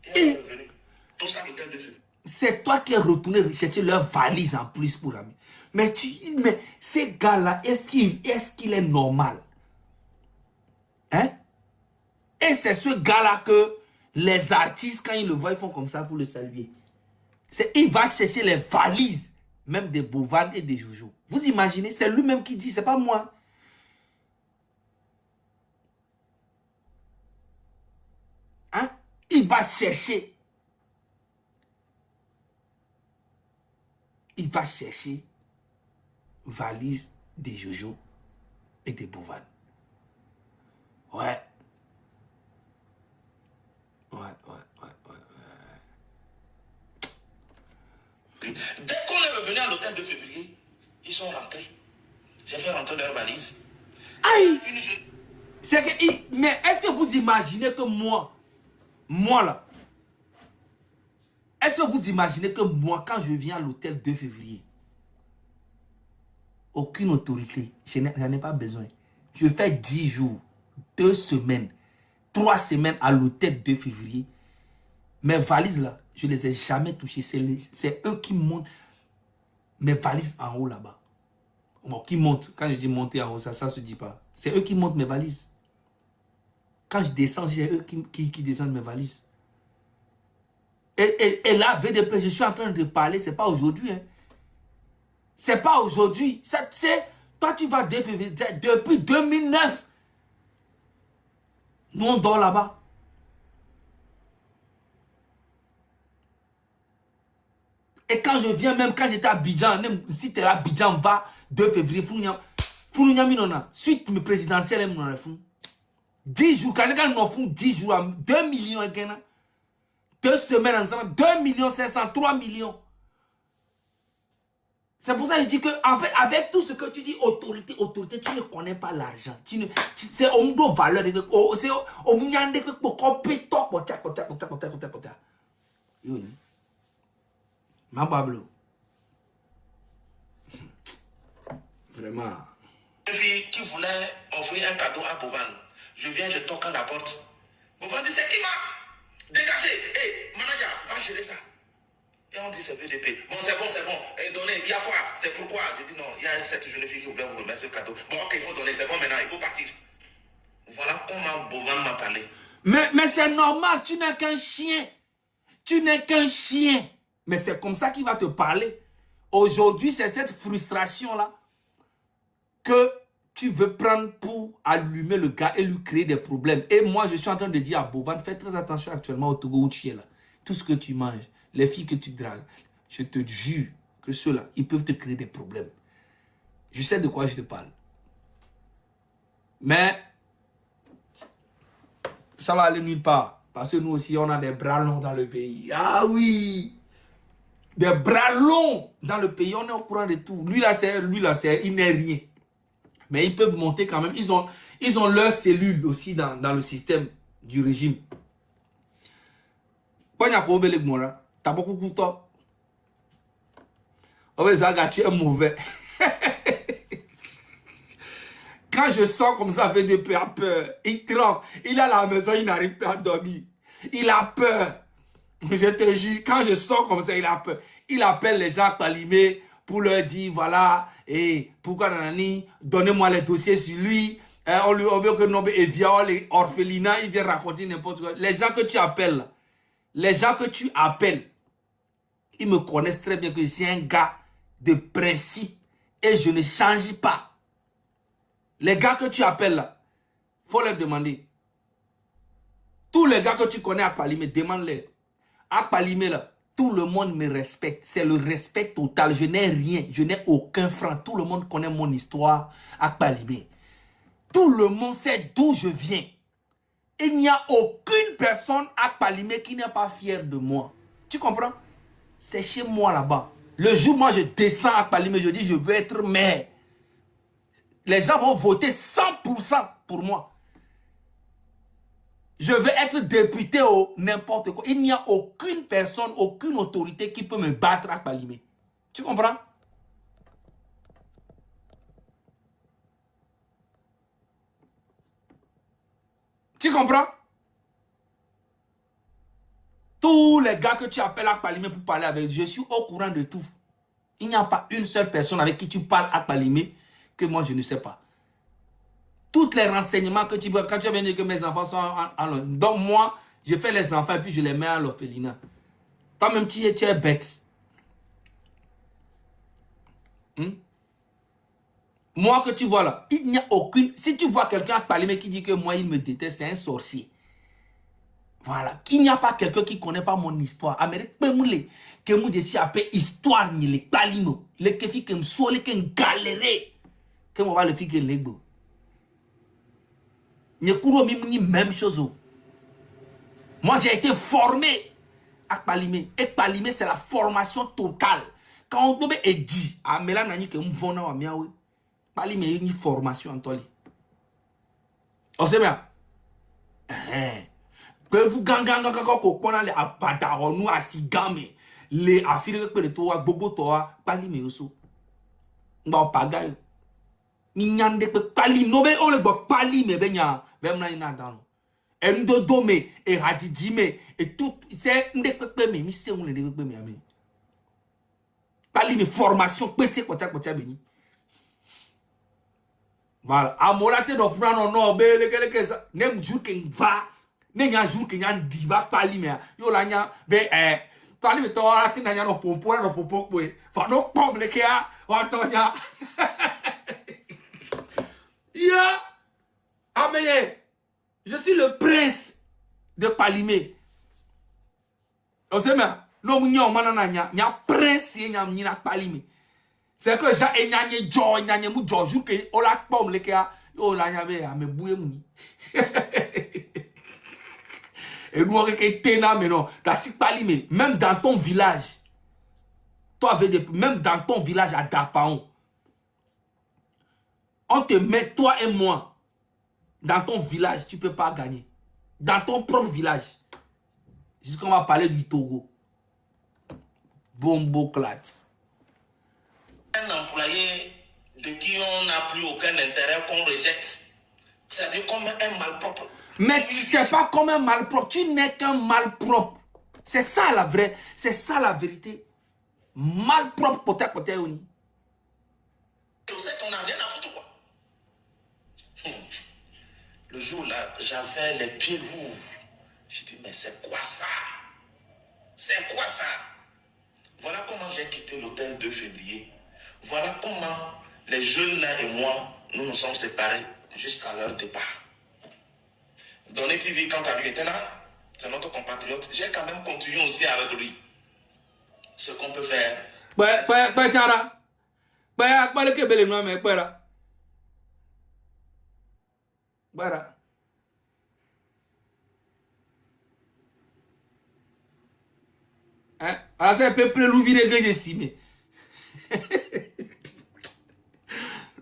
B: Et on est revenu. Tout ça l'hôtel 2 février.
A: C'est toi qui es retourné chercher leur valise en plus pour ami. Mais ces gars-là, est-ce qu'il est normal? Hein? Et c'est ce gars-là que les artistes, quand ils le voient, ils font comme ça pour le saluer. Il va chercher les valises, même des Bovan et des Jojo. Vous imaginez? C'est lui-même qui dit, c'est pas moi. Hein? Il va chercher. Il va chercher valise des Jojo et des Bovan. Ouais.
B: Dès qu'on est revenu à l'hôtel 2 février, ils sont rentrés. J'ai fait rentrer leur valise.
A: Aïe! Mais est-ce que vous imaginez que moi là, est-ce que vous imaginez que moi, quand je viens à l'hôtel 2 février, aucune autorité, j'en ai pas besoin. Je fais 10 jours, 2 semaines, 3 semaines à l'hôtel 2 février. Mes valises là, je ne les ai jamais touchées. C'est eux qui montent mes valises en haut là-bas. Bon, qui montent. Quand je dis monter en haut, ça se dit pas. C'est eux qui montent mes valises. Quand je descends, c'est eux qui descendent mes valises. Et là, VDP, je suis en train de parler, c'est pas aujourd'hui. Hein. C'est pas aujourd'hui. Toi, tu vas depuis 2009. Nous, on dort là-bas. Et quand je viens, même quand j'étais à Abidjan, même si tu es à Abidjan, va 2 février, suite présidentielle, 10 jours, quand nous font 10 jours, 2 millions, 2 semaines ensemble, 2 millions 500, 3 millions. C'est pour ça que je dis que, en fait, avec tout ce que tu dis, autorité, tu ne connais pas l'argent. C'est un peu valeur. C'est un peu ma bablo. Vraiment.
B: Une fille qui voulait offrir un cadeau à Bovan. Je viens, je toque à la porte. Bovan dit, c'est qui m'a dégagé. Hé, manager, va gérer ça. Et on dit, c'est VDP. Bon, c'est bon. Et donnez, il y a quoi? C'est pourquoi? Je dis, non, il y a cette jeune fille qui voulait vous remettre ce cadeau. Bon, ok, il faut donner, c'est bon maintenant, il faut partir. Voilà comment Bovan m'a parlé.
A: Mais c'est normal, tu n'es qu'un chien. Tu n'es qu'un chien. Mais c'est comme ça qu'il va te parler. Aujourd'hui, c'est cette frustration-là que tu veux prendre pour allumer le gars et lui créer des problèmes. Et moi, je suis en train de dire à Bovan, fais très attention actuellement au Togo où tu es là. Tout ce que tu manges, les filles que tu dragues, je te jure que ceux-là, ils peuvent te créer des problèmes. Je sais de quoi je te parle. Mais ça va aller nulle part. Parce que nous aussi, on a des bras longs dans le pays. Ah oui! Des bras longs dans le pays. On est au courant de tout. Lui là, il n'est rien. Mais ils peuvent monter quand même. Ils ont leurs cellules aussi dans le système du régime. T'as beaucoup de temps. Oh, mais Zaga, tu es mauvais. Quand je sors comme ça, avec des peur, il tremble. Il est à la maison, il n'arrive pas à dormir. Il a peur. Je te jure, quand je sors comme ça, il a peur. Il appelle les gens à Palimé pour leur dire, voilà, et pourquoi Nanani, donnez-moi les dossiers sur lui. On lui obéit que non, et via les orphelinats, il vient raconter n'importe quoi. Les gens que tu appelles, ils me connaissent très bien que je suis un gars de principe et je ne change pas. Les gars que tu appelles là, il faut leur demander. Tous les gars que tu connais à Palimé, demande-les. À Palimé là, tout le monde me respecte. C'est le respect total. Je n'ai rien. Je n'ai aucun franc. Tout le monde connaît mon histoire à Palimé. Tout le monde sait d'où je viens. Il n'y a aucune personne à Palimé qui n'est pas fière de moi. Tu comprends? C'est chez moi là-bas. Le jour où moi je descends à Palimé, je dis je veux être maire. Les gens vont voter 100% pour moi. Je veux être député ou n'importe quoi. Il n'y a aucune personne, aucune autorité qui peut me battre à Palimé. Tu comprends? Tu comprends? Tous les gars que tu appelles à Palimé pour parler avec, je suis au courant de tout. Il n'y a pas une seule personne avec qui tu parles à Palimé que moi je ne sais pas. Tous les renseignements que tu veux, quand tu viens dire que mes enfants sont en donc moi, je fais les enfants et puis je les mets à l'orphelinat. Toi-même, tu es bête. Moi que tu vois là, il n'y a aucune... Si tu vois quelqu'un à Palimé qui dit que moi, il me déteste, c'est un sorcier. Voilà. Il n'y a pas quelqu'un qui ne connaît pas mon histoire. Amérique, que moi, je suis appelé histoire, ni les Palimo. Les kefi que me soit, les que me galéré. Que moi, le fi que l'ego. Même chose. Moi, j'ai été formé à Palimé. Et Palimé, c'est la formation totale. Quand on doit dit, à Mélanani, que nous venons à Miaoui, Palimé, une formation en toli. On sait bien. Que vous ganganga qu'on a les abadaron, nous asigame, les affirés que les toits, bobo toa, Palimé aussi. Bah, pagaille. Mignande pe Palimé, no be on le bo Palimé, benya. Vemna ina dans endo dome et radidime et tout c'est ndekpe me mi se on le ndekpe me ami Palimé formation pc kota beni voilà amorate do funa no be le ça nem jour que va ne nya jour que nya diva Palimé yo la nya be Palimé to ati na nya no pompo boy fa no pom le ke a wa to nya ya Amen. Je suis le prince de Palimé. On sait même. Non, nya prince nya palime. C'est que Jean et nyanye jo nyanye mu jo jour que on la pomme le kia oh la nyabe me bouye muni. Et nous on que tena mais non, da si palime même dans ton village. Toi même dans ton village à Dapaon. On te met toi et moi dans ton village, tu peux pas gagner. Dans ton propre village. Jusqu'on va parler du Togo. Bombo clat.
B: Un employé de qui on n'a plus aucun intérêt qu'on rejette. C'est-à-dire comme un malpropre.
A: Mais tu sais pas comme un malpropre. Tu n'es qu'un malpropre. C'est ça la vraie. C'est ça la vérité. Malpropre pote oni.
B: Je sais qu'on n'a rien à foutre quoi. Le jour là, j'avais les pieds lourds. Je dis mais c'est quoi ça? C'est quoi ça? Voilà comment j'ai quitté l'hôtel 2 février. Voilà comment les jeunes là et moi, nous nous sommes séparés jusqu'à leur départ. Donné TV, quand lui était là, c'est notre compatriote. J'ai quand même continué aussi avec lui. Ce qu'on peut faire.
A: Chara. Le kebele no me kwera. Bara. Hein? Alors c'est peu près l'ouvrir que j'ai simé.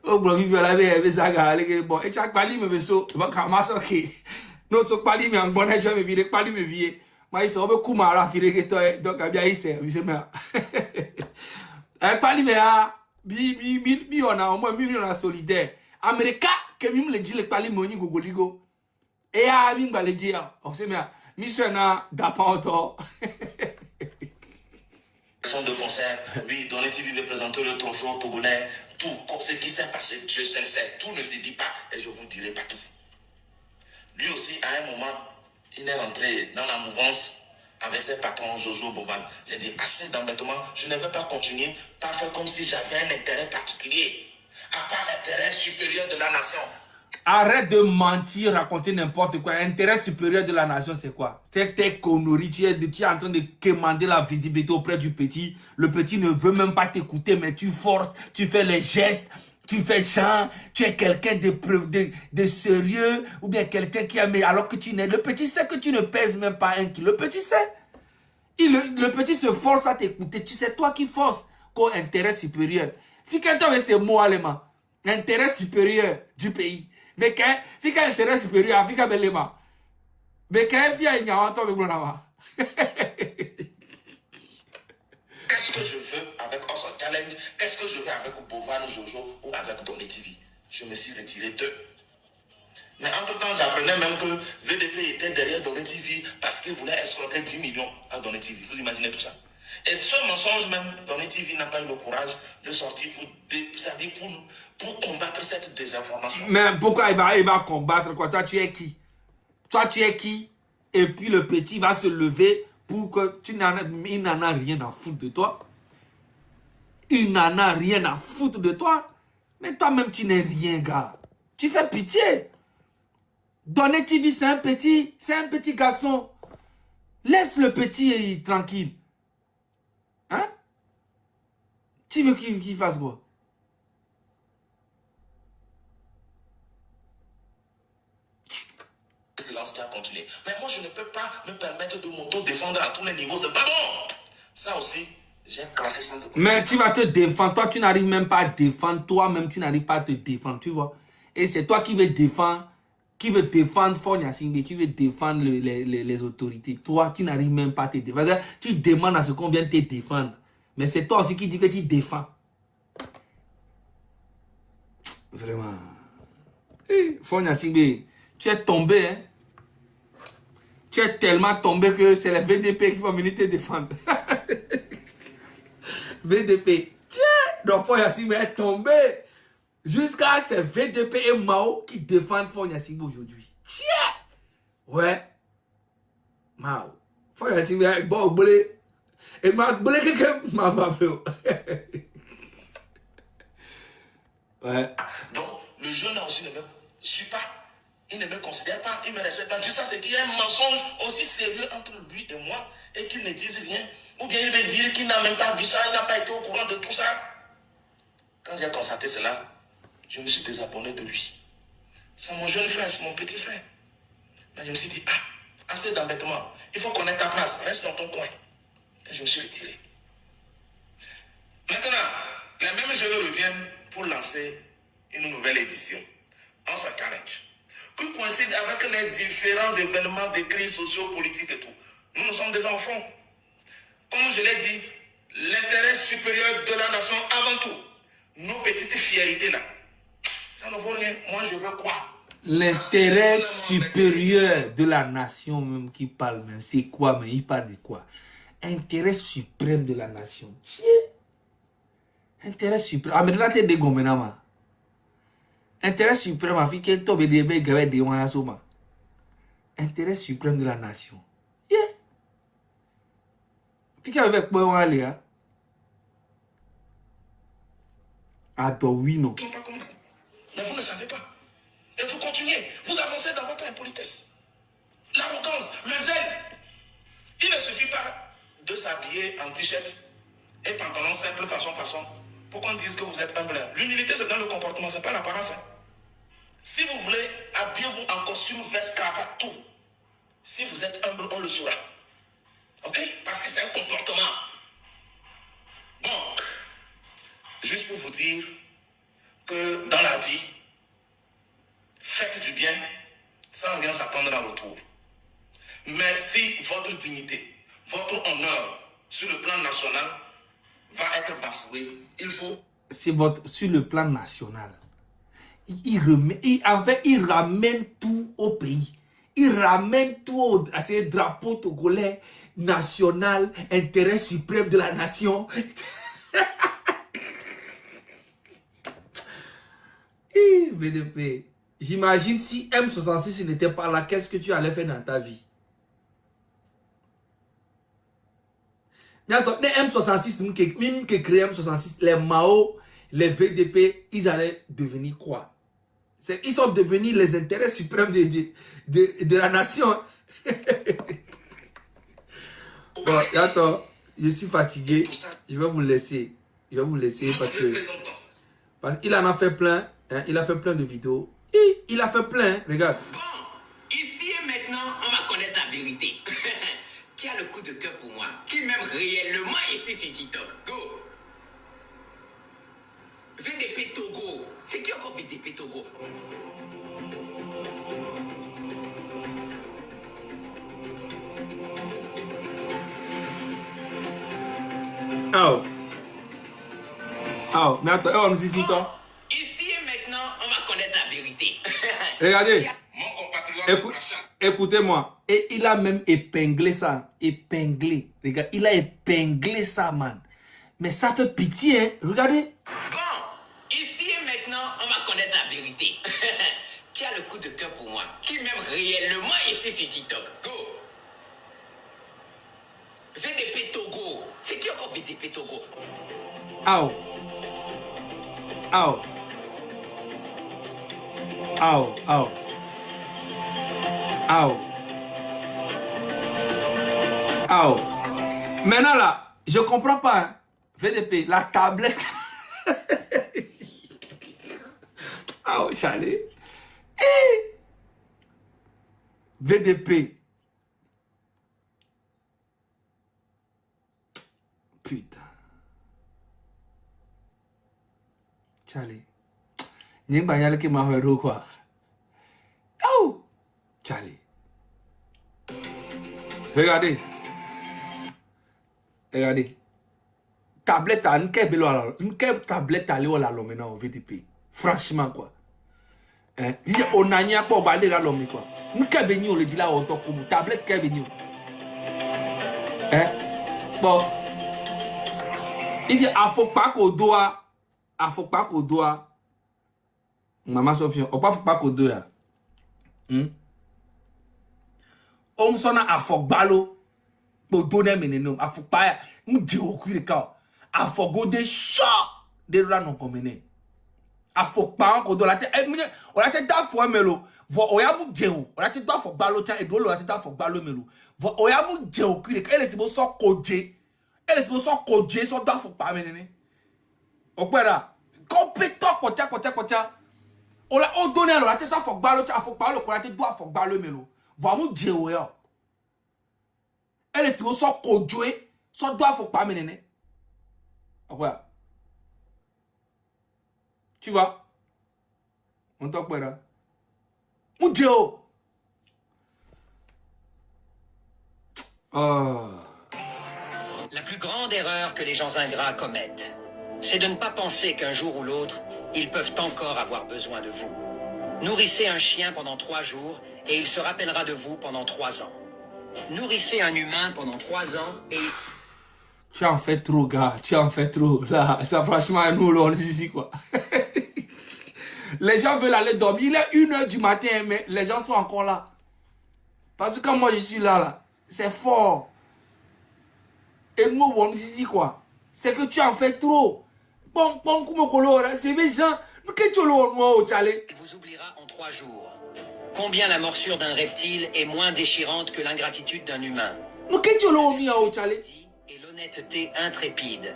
A: Oh bro, vive la vie, ça gale bon. Et chaque pali me beso, va kamaso ok. Non so pali me en bonne je me vire pali me vie. Mais ça obe kumara fire que toi donc abia ise, vi se me. Pali me a bi on a au moins million solidaire. America que mi le dit le pali moni gogoligo. Et a mi ba le dit on se me mi so na dapanto.
B: De concert, oui, Donné TV veut présenter le trophée au Togolais. Tout ce qui s'est passé, Dieu seul sait. Tout ne se dit pas et je vous dirai pas tout. Lui aussi, à un moment, il est rentré dans la mouvance avec ses patrons Jojo Boban. Il a dit assez d'embêtement, je ne vais pas continuer par faire comme si j'avais un intérêt particulier, à part l'intérêt supérieur de la nation.
A: Arrête de mentir, raconter n'importe quoi. Intérêt supérieur de la nation, c'est quoi? C'est tes conneries. Tu es en train de quémander la visibilité auprès du petit. Le petit ne veut même pas t'écouter, mais tu forces, tu fais les gestes, tu fais chant, tu es quelqu'un de sérieux, ou bien quelqu'un qui a... Mais alors que tu n'es... Le petit sait que tu ne pèses même pas 1 kilo. Le petit sait. Le petit se force à t'écouter. Tu sais, toi qui forces. Quoi, intérêt supérieur. Fique-toi avec ces mots allemands. Intérêt supérieur du pays. Mais quand il intérêt supérieur, il y a belema. Mais quand il y a un yawanto avec Blonama.
B: Qu'est-ce que je veux avec Awesome Challenge? Qu'est-ce que je veux avec Bovan, Jojo ou avec Donné TV? Je me suis retiré d'eux. Mais entre-temps, j'apprenais même que VDP était derrière Donné TV parce qu'il voulait escroquer 10 millions à Donné TV. Vous imaginez tout ça? Et ce mensonge même, Donné TV n'a pas eu le courage de sortir pour combattre cette désinformation.
A: Mais pourquoi il va combattre quoi? Toi, tu es qui? Toi, tu es qui? Et puis le petit va se lever pour que il n'en a rien à foutre de toi. Il n'en a rien à foutre de toi. Mais toi-même, tu n'es rien, gars. Tu fais pitié. Donné TV, c'est un petit garçon. Laisse le petit tranquille. Hein? Tu veux qu'il fasse quoi?
B: Silence qui a continué. Mais moi, je ne peux pas me permettre de m'auto-défendre à tous les niveaux. C'est pas bon. Ça aussi, j'ai classé ça de côté.
A: Mais tu vas te défendre. Toi, tu n'arrives même pas à défendre. Toi-même, tu n'arrives pas à te défendre. Tu vois? Et c'est toi qui veux défendre. Qui veut défendre Fonia Singbe, qui veut défendre les autorités. Toi, tu n'arrives même pas à te défendre. Tu demandes à ce qu'on vienne te défendre. Mais c'est toi aussi qui dis que tu défends. Vraiment. Fonia Singbe, tu es tombé, hein? Tu es tellement tombé que c'est les VDP qui vont venir te défendre. VDP. Tiens, donc Fonia Singbe est tombé. Jusqu'à ces VDP et Mao qui défendent Fonia Singbe aujourd'hui. Tiens! Ouais. Mao. Fonia Singbe est bon au blé. Et ma blé quelqu'un m'a appelé. Ouais.
B: Donc, le jeune là aussi ne me suit pas. Il ne me considère pas, il ne me respecte pas. Juste ça, c'est qu'il y a un mensonge aussi sérieux entre lui et moi et qu'il ne dise rien. Ou bien il veut dire qu'il n'a même pas vu ça, il n'a pas été au courant de tout ça. Quand j'ai constaté cela, je me suis désabonné de lui. C'est mon jeune frère, c'est mon petit frère. Mais je me suis dit, assez d'embêtement. Il faut connaître ta place, reste dans ton coin. Et je me suis retiré. Maintenant, les mêmes jeunes reviennent pour lancer une nouvelle édition. En sa canette. Qui coïncide avec les différents événements de crise socio-politique et tout. Nous sommes des enfants. Comme je l'ai dit, l'intérêt supérieur de la nation avant tout. Nos petites fiérités là, ça ne vaut rien. Moi je veux quoi?
A: L'intérêt supérieur de la nation même qui parle même, c'est quoi? Mais il parle de quoi? Intérêt suprême de la nation. Tiens. Intérêt suprême. Ah mais là t'es dégommé nama. Intérêt suprême a fait que toi de intérêt suprême de la nation. Yeah. Puis qu'il y avait quoi on allait hein? Attends, oui, non.
B: Ils ne sont pas comme vous. Mais vous ne savez pas. Et vous continuez. Vous avancez dans votre impolitesse. L'arrogance, le zèle. Il ne suffit pas de s'habiller en t-shirt et pantalon simple façon pour qu'on dise que vous êtes humble. L'humilité, c'est dans le comportement, c'est pas l'apparence. Hein. Si vous voulez, habillez-vous en costume, veste, cravate, tout. Si vous êtes humble, on le saura. Ok? Parce que c'est un comportement. Bon. Juste pour vous dire que dans la vie, faites du bien sans rien s'attendre en retour. Mais si votre dignité, votre honneur sur le plan national va être bafoué, il faut...
A: C'est sur le plan national. Il ramène tout au pays. Il ramène tout à ces drapeaux togolais, national, intérêt suprême de la nation. VDP, j'imagine si M66 n'était pas là, qu'est-ce que tu allais faire dans ta vie? Mais attends, les M66, même qui créent M66, les Mao, les VDP, ils allaient devenir quoi? Ils sont devenus les intérêts suprêmes de la nation. Bon, attends, je suis fatigué. Je vais vous laisser. Parce qu'il en a fait plein. Hein, il a fait plein de vidéos. Et il a fait plein. Regarde.
C: Bon, ici et maintenant, on va connaître la vérité. Qui a le coup de cœur pour moi? Qui m'aime réellement ici sur TikTok? Go! VDP Togo. C'est qui encore VDP Togo?
A: Oh. Oh, mais attends, on nous dit toi.
C: Ici et maintenant, on va connaître la vérité.
A: Regardez.
B: Mon compatriote
A: Écoutez-moi. Et il a même épinglé ça. Épinglé. Regarde, il a épinglé ça, man. Mais ça fait pitié, hein. Regardez.
C: Bon, ici et maintenant, on va connaître la vérité. Qui a le coup de cœur pour moi? Qui m'aime réellement ici sur TikTok? Go! VDP Togo. C'est qui encore VDP Togo?
A: Ow. Ow. Ow. Ow. Ow. Ow. Maintenant là, je comprends pas. Hein. VDP, la tablette. Ow, Charlie. VDP. Putain. Charlie. N'y a pas qui m'a fait quoi. Oh! Charlie. Regardez. Regardez. Tablette à une tablette à l'éo la l'homme maintenant au VDP. Franchement quoi. Hein? On a n'y a pas balé la l'homme quoi. Nous qu'est-ce le dit là au top comme tablette qu'est venu. Hein? Bon. Il dit à faut pas qu'au doigt. À faut pas qu'au doigt. Maman Sophie, on pas faut pas qu'au doigt. On s'en a à faut balo. Pour donner mes noms. À faut pas. Nous dit au cul de cas. À faut go de chat. De là non combiné. À faut pas qu'au doigt la tête. On a tête d'affaire melo. On a mou djeo. On a tête d'affaire balo tiens et dolo on a tête d'affaire balo melo. On a mou djeo cul de cas. Et les c'est bon so codé. Elle est son codé, son da faut pas mener. Opera. Compétent, kotia. On l'a donné alors, la tête ça faut balo, tu faut balo, qu'on a te doit faut balo melo. Vraiment Dieu ouais. Elle est son codé, son doigt faut pas mener. Opera. Tu vois? On t'en paiera. Mon Dieu!
C: La plus grande erreur que les gens ingrats commettent, c'est de ne pas penser qu'un jour ou l'autre, ils peuvent encore avoir besoin de vous. Nourrissez un chien pendant 3 jours et il se rappellera de vous pendant 3 ans. Nourrissez un humain pendant 3 ans et...
A: Tu en fais trop, gars. Tu en fais trop. Là, ça franchement, nous, là, on est ici, quoi. Les gens veulent aller dormir. Il est 1 h du matin, mais les gens sont encore là. Parce que quand moi, je suis là, c'est fort. Et nous, on est ici, quoi. C'est que tu en fais trop. Bon, c'est mes gens. Que tu au chalet.
C: Il vous oubliera en 3 jours. Combien la morsure d'un reptile est moins déchirante que l'ingratitude d'un humain?
A: Que tu au chalet.
C: Et l'honnêteté intrépide.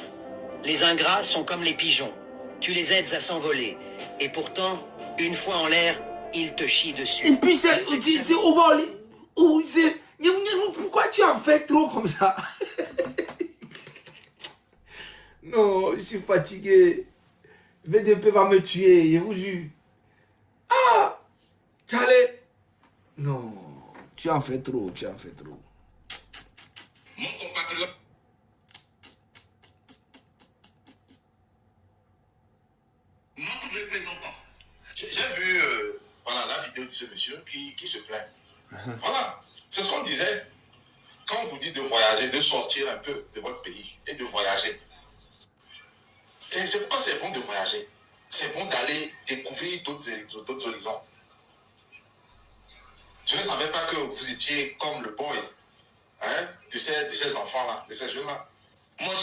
C: Les ingrats sont comme les pigeons. Tu les aides à s'envoler. Et pourtant, une fois en l'air, ils te chient dessus.
A: Et puis c'est pourquoi tu en fais trop comme ça? Non, je suis fatigué. VDP va me tuer, je vous jure. Ah! Chalet. Non, tu en fais trop, tu en fais trop.
B: Mon compatriote. Notre représentant. J'ai vu voilà, la vidéo de ce monsieur qui se plaint. Voilà, c'est ce qu'on disait. Quand on vous dit de voyager, de sortir un peu de votre pays et de voyager. C'est pourquoi c'est bon de voyager. C'est bon d'aller découvrir d'autres horizons. Je ne savais pas que vous étiez comme le boy hein, de ces enfants-là, de ces jeunes-là. Mon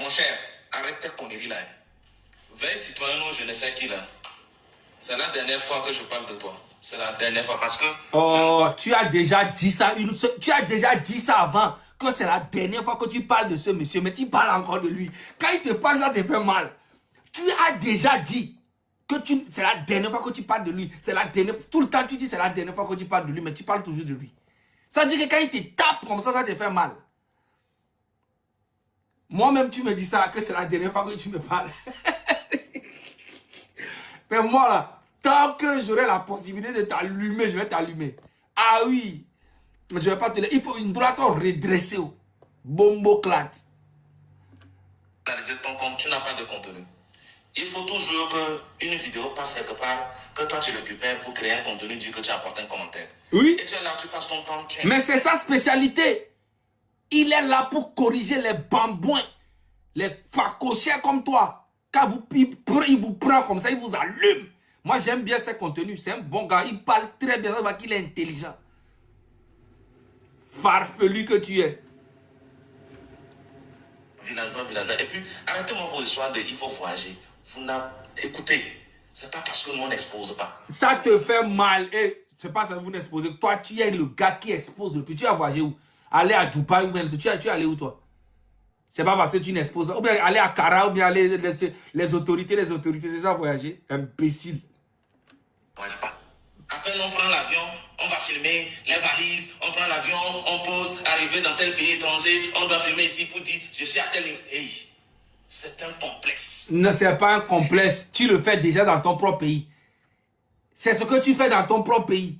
B: cher, arrête tes conneries là. Veille citoyen, non, je ne sais qui là. C'est la dernière fois que je parle de toi. C'est la dernière fois parce que...
A: Oh, tu as déjà dit ça tu as déjà dit ça avant. Que c'est la dernière fois que tu parles de ce monsieur. Mais tu parles encore de lui. Quand il te parle, ça te fait mal. Tu as déjà dit que c'est la dernière fois que tu parles de lui. C'est la dernière... Tout le temps, tu dis c'est la dernière fois que tu parles de lui. Mais tu parles toujours de lui. Ça veut dire que quand il te tape comme ça te fait mal. Moi-même, tu me dis ça, que c'est la dernière fois que tu me parles. Mais moi, là, tant que j'aurai la possibilité de t'allumer, je vais t'allumer. Ah oui. Je ne vais pas te... Il faut une droite redressée. Bombo clat.
B: Ton compte, tu n'as pas de contenu. Il faut toujours qu'une vidéo passe quelque part, que toi tu récupères pour créer un contenu, dire que tu apportes un commentaire.
A: Oui.
B: Et tu es là, tu passes ton temps.
A: Mais c'est sa spécialité. Il est là pour corriger les bambouins, les facochers comme toi. Quand il vous prend comme ça, il vous allume. Moi, j'aime bien ses contenus. C'est un bon gars. Il parle très bien. On voit qu'il est intelligent. Farfelu que tu es.
B: Villageois. Et puis, arrêtez-moi vos histoires de il faut voyager. Écoutez, c'est pas parce que nous on n'expose pas.
A: Ça te fait mal. Et c'est pas ça que vous n'exposez. Toi, tu es le gars qui expose le plus. Tu as voyagé où? Aller à Dubaï ou bien tu es allé où toi? C'est pas parce que tu n'exposes pas. Ou bien aller à Cara ou bien aller les autorités, c'est ça voyager. Imbécile.
B: Voyage pas. Après, on prend l'avion, on va filmer les valises, on prend l'avion, on pose, arrivé dans tel pays étranger, on doit filmer ici pour dire je suis à tel. Hey, c'est un complexe.
A: Non, c'est pas un complexe. Tu le fais déjà dans ton propre pays. C'est ce que tu fais dans ton propre pays.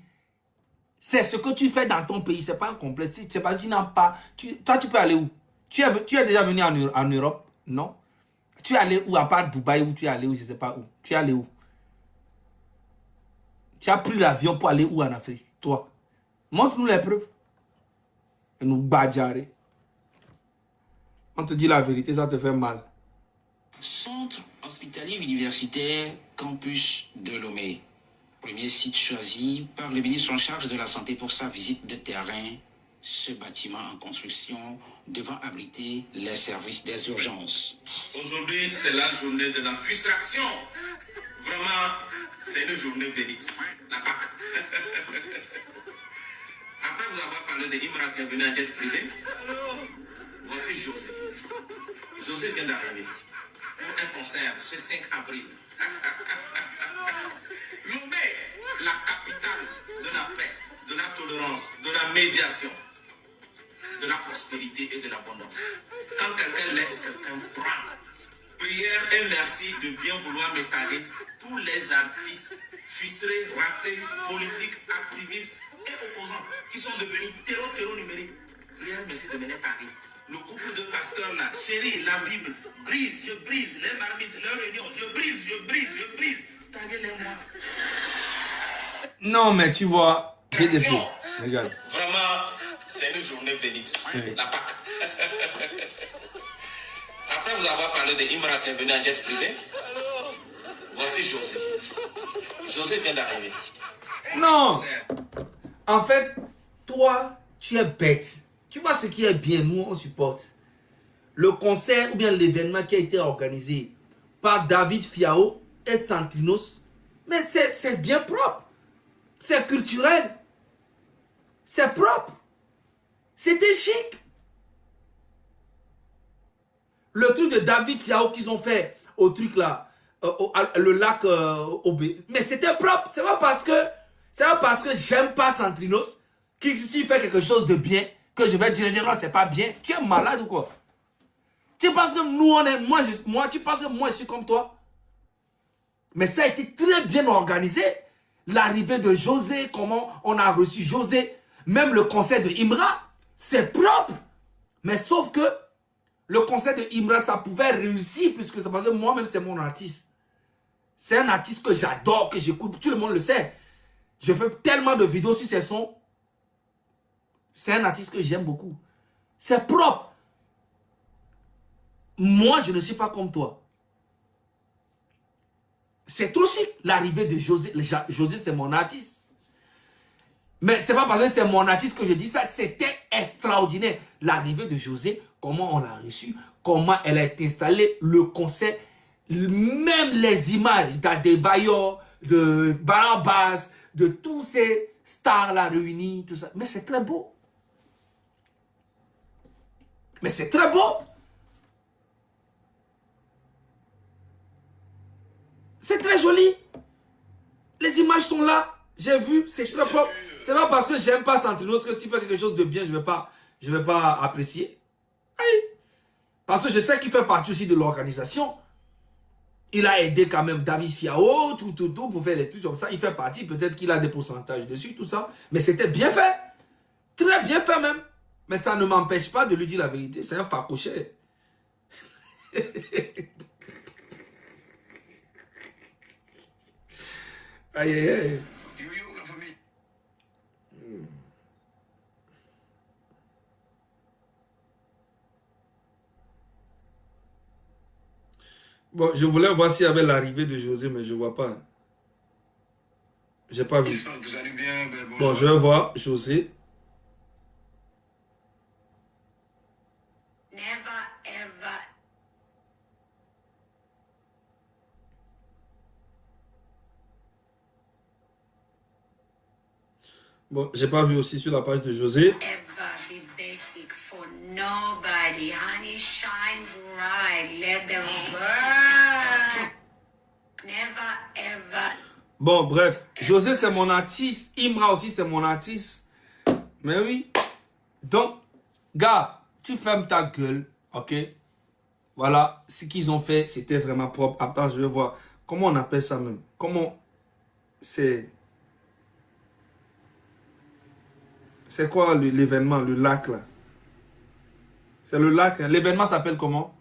A: C'est ce que tu fais dans ton pays. C'est pas un complexe. C'est pas, tu n'as pas. Toi, tu peux aller où? Tu es déjà venu en Europe? Non? Tu es allé où? À part Dubaï, où tu es allé où? Je sais pas où. Tu es allé où? Tu as pris l'avion pour aller où en Afrique? Toi? Montre-nous les preuves. Et nous badjarrer. On te dit la vérité, ça te fait mal.
D: Centre hospitalier universitaire campus de Lomé. Premier site choisi par le ministre en charge de la Santé pour sa visite de terrain. Ce bâtiment en construction devant abriter les services des urgences.
B: Aujourd'hui, c'est la journée de la frustration. Vraiment, c'est une journée bénite. La Pâque. Après vous avoir parlé de Imra qui est venu en jet privé, voici José. José vient d'arriver pour un concert ce 5 avril. Lomé, la capitale de la paix, de la tolérance, de la médiation, de la prospérité et de l'abondance. Quand quelqu'un laisse, quelqu'un prend. Prière et merci de bien vouloir m'étaler tous les artistes, ficelés, ratés, politiques, activistes et opposants qui sont devenus terreau numérique. Prière merci de m'étaler. Le couple de pasteurs là, chérie, la Bible, brise, je brise, les marmites, leurs réunions, je brise. Taguez-les-moi.
A: Non, mais tu vois, regarde.
B: Vraiment, c'est une journée bénite.
A: Oui.
B: La Pâque. Après vous avoir parlé de Imra qui est venu en jet privé, voici José. José vient d'arriver.
A: Non. En fait, toi, tu es bête. Tu vois ce qui est bien, nous, on supporte. Le concert ou bien l'événement qui a été organisé par David Fiao et Santinos, mais c'est bien propre. C'est culturel. C'est propre. C'était chic. Le truc de David Fiao qu'ils ont fait au truc là, le lac Obé. Mais c'était propre. C'est pas parce que j'aime pas Santinos qu'il s'il fait quelque chose de bien que je vais dire non, c'est pas bien. Tu es malade ou quoi? Tu penses que nous on est moi tu penses que moi je suis comme toi? Mais ça a été très bien organisé. L'arrivée de José, comment on a reçu José, même le concert de Imra, c'est propre. Mais sauf que le concert de Imra, ça pouvait réussir puisque c'est parce que moi-même c'est mon artiste. C'est un artiste que j'adore, que j'écoute, tout le monde le sait. Je fais tellement de vidéos sur ses sons. C'est un artiste que j'aime beaucoup. C'est propre. Moi, je ne suis pas comme toi. C'est trop chic. L'arrivée de José. José, c'est mon artiste. Mais c'est pas parce que c'est mon artiste que je dis ça. C'était extraordinaire. L'arrivée de José, comment on l'a reçu, comment elle a été installée, le concert, même les images d'Adebayor, de Barabas, de tous ces stars-là réunis, tout ça. Mais c'est très beau. Mais c'est très beau. C'est très joli. Les images sont là. J'ai vu, c'est très propre. C'est pas parce que j'aime pas Santinos que s'il fait quelque chose de bien, je vais pas apprécier. Oui. Parce que je sais qu'il fait partie aussi de l'organisation. Il a aidé quand même David Fiao, tout, pour faire les trucs comme ça. Il fait partie, peut-être qu'il a des pourcentages dessus, tout ça. Mais c'était bien fait. Très bien fait même. Mais ça ne m'empêche pas de lui dire la vérité. C'est un facochet. Aïe, aïe, aïe. Bon, je voulais voir s'il y avait l'arrivée de José, mais je ne vois pas. J'ai pas vu.
E: Vous allez bien,
A: bon, je vais voir José.
F: Never ever.
A: Bon, j'ai pas vu aussi sur la page de José.
F: Ever be basic for nobody. Honey, shine bright. Let them burn. Never ever.
A: Bon, bref. José, c'est mon artiste. Imra aussi, c'est mon artiste. Mais oui. Donc, gars, tu fermes ta gueule. Ok? Voilà. Ce qu'ils ont fait, c'était vraiment propre. Attends, je vais voir. Comment on appelle ça même? Comment c'est... C'est quoi l'événement, le lac là? C'est le lac. Hein? L'événement s'appelle comment?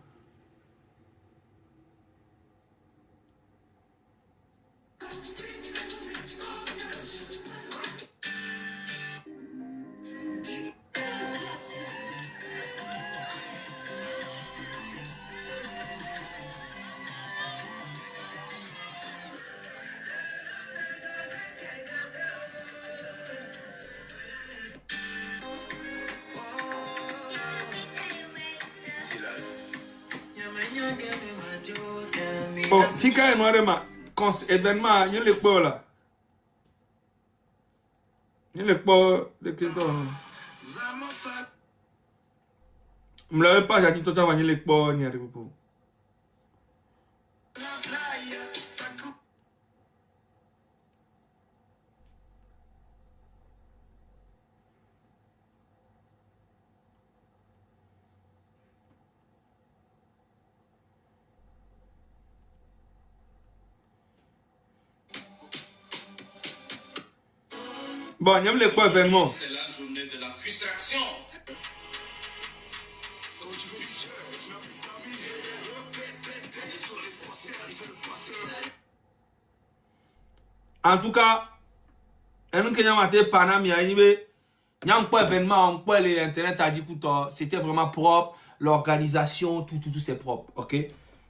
A: Oh, Fika et Noirema, événement, il y a le port là. Il y a le port de Kinton. me l'avais pas, j'ai dit, toi, tu vas les pognes. Bon, j'aime les quoi événements.
B: C'est la journée de la frustration.
A: En tout cas, un qui a été Panama, il y a un événement, l'internet a dit que c'était vraiment propre, l'organisation, tout c'est propre, ok?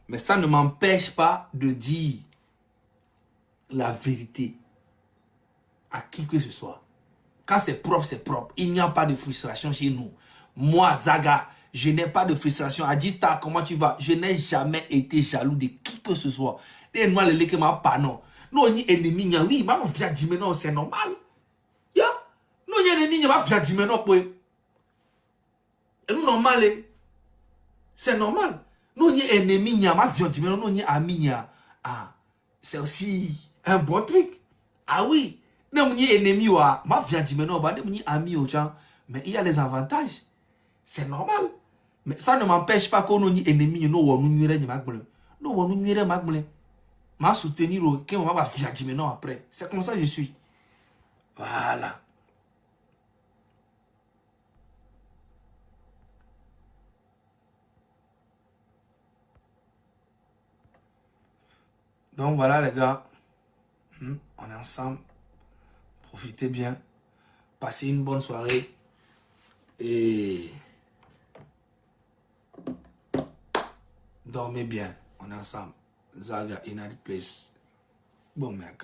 A: Mais ça ne m'empêche pas de dire la vérité à qui que ce soit. Quand c'est propre, c'est propre. Il n'y a pas de frustration chez nous. Moi, Zaga, je n'ai pas de frustration. Adista, comment tu vas? Je n'ai jamais été jaloux de qui que ce soit. Et moi, le lait m'a pas non. Non, on est ennemi, oui, mais on vient dire non, c'est normal. Ya? Non, on est ennemi, on vient dire non, oui. Et nous, normal, c'est normal. Nous, on est ennemi, on vient dire non, nous, on est ami, ah, c'est aussi un bon truc. Ah oui. Non, on est ennemi, on vient dire non, on est ami, mais il y a les avantages. C'est normal. Mais ça ne m'empêche pas qu'on est ennemi, nous, on nous nuire, nous, on nous nuire, m'a soutenir quand on va faire dire non après. C'est comme ça que je suis. Voilà. Donc voilà les gars. On est ensemble. Profitez bien. Passez une bonne soirée. Et dormez bien. On est ensemble. Zaga in a place. Bon, mec.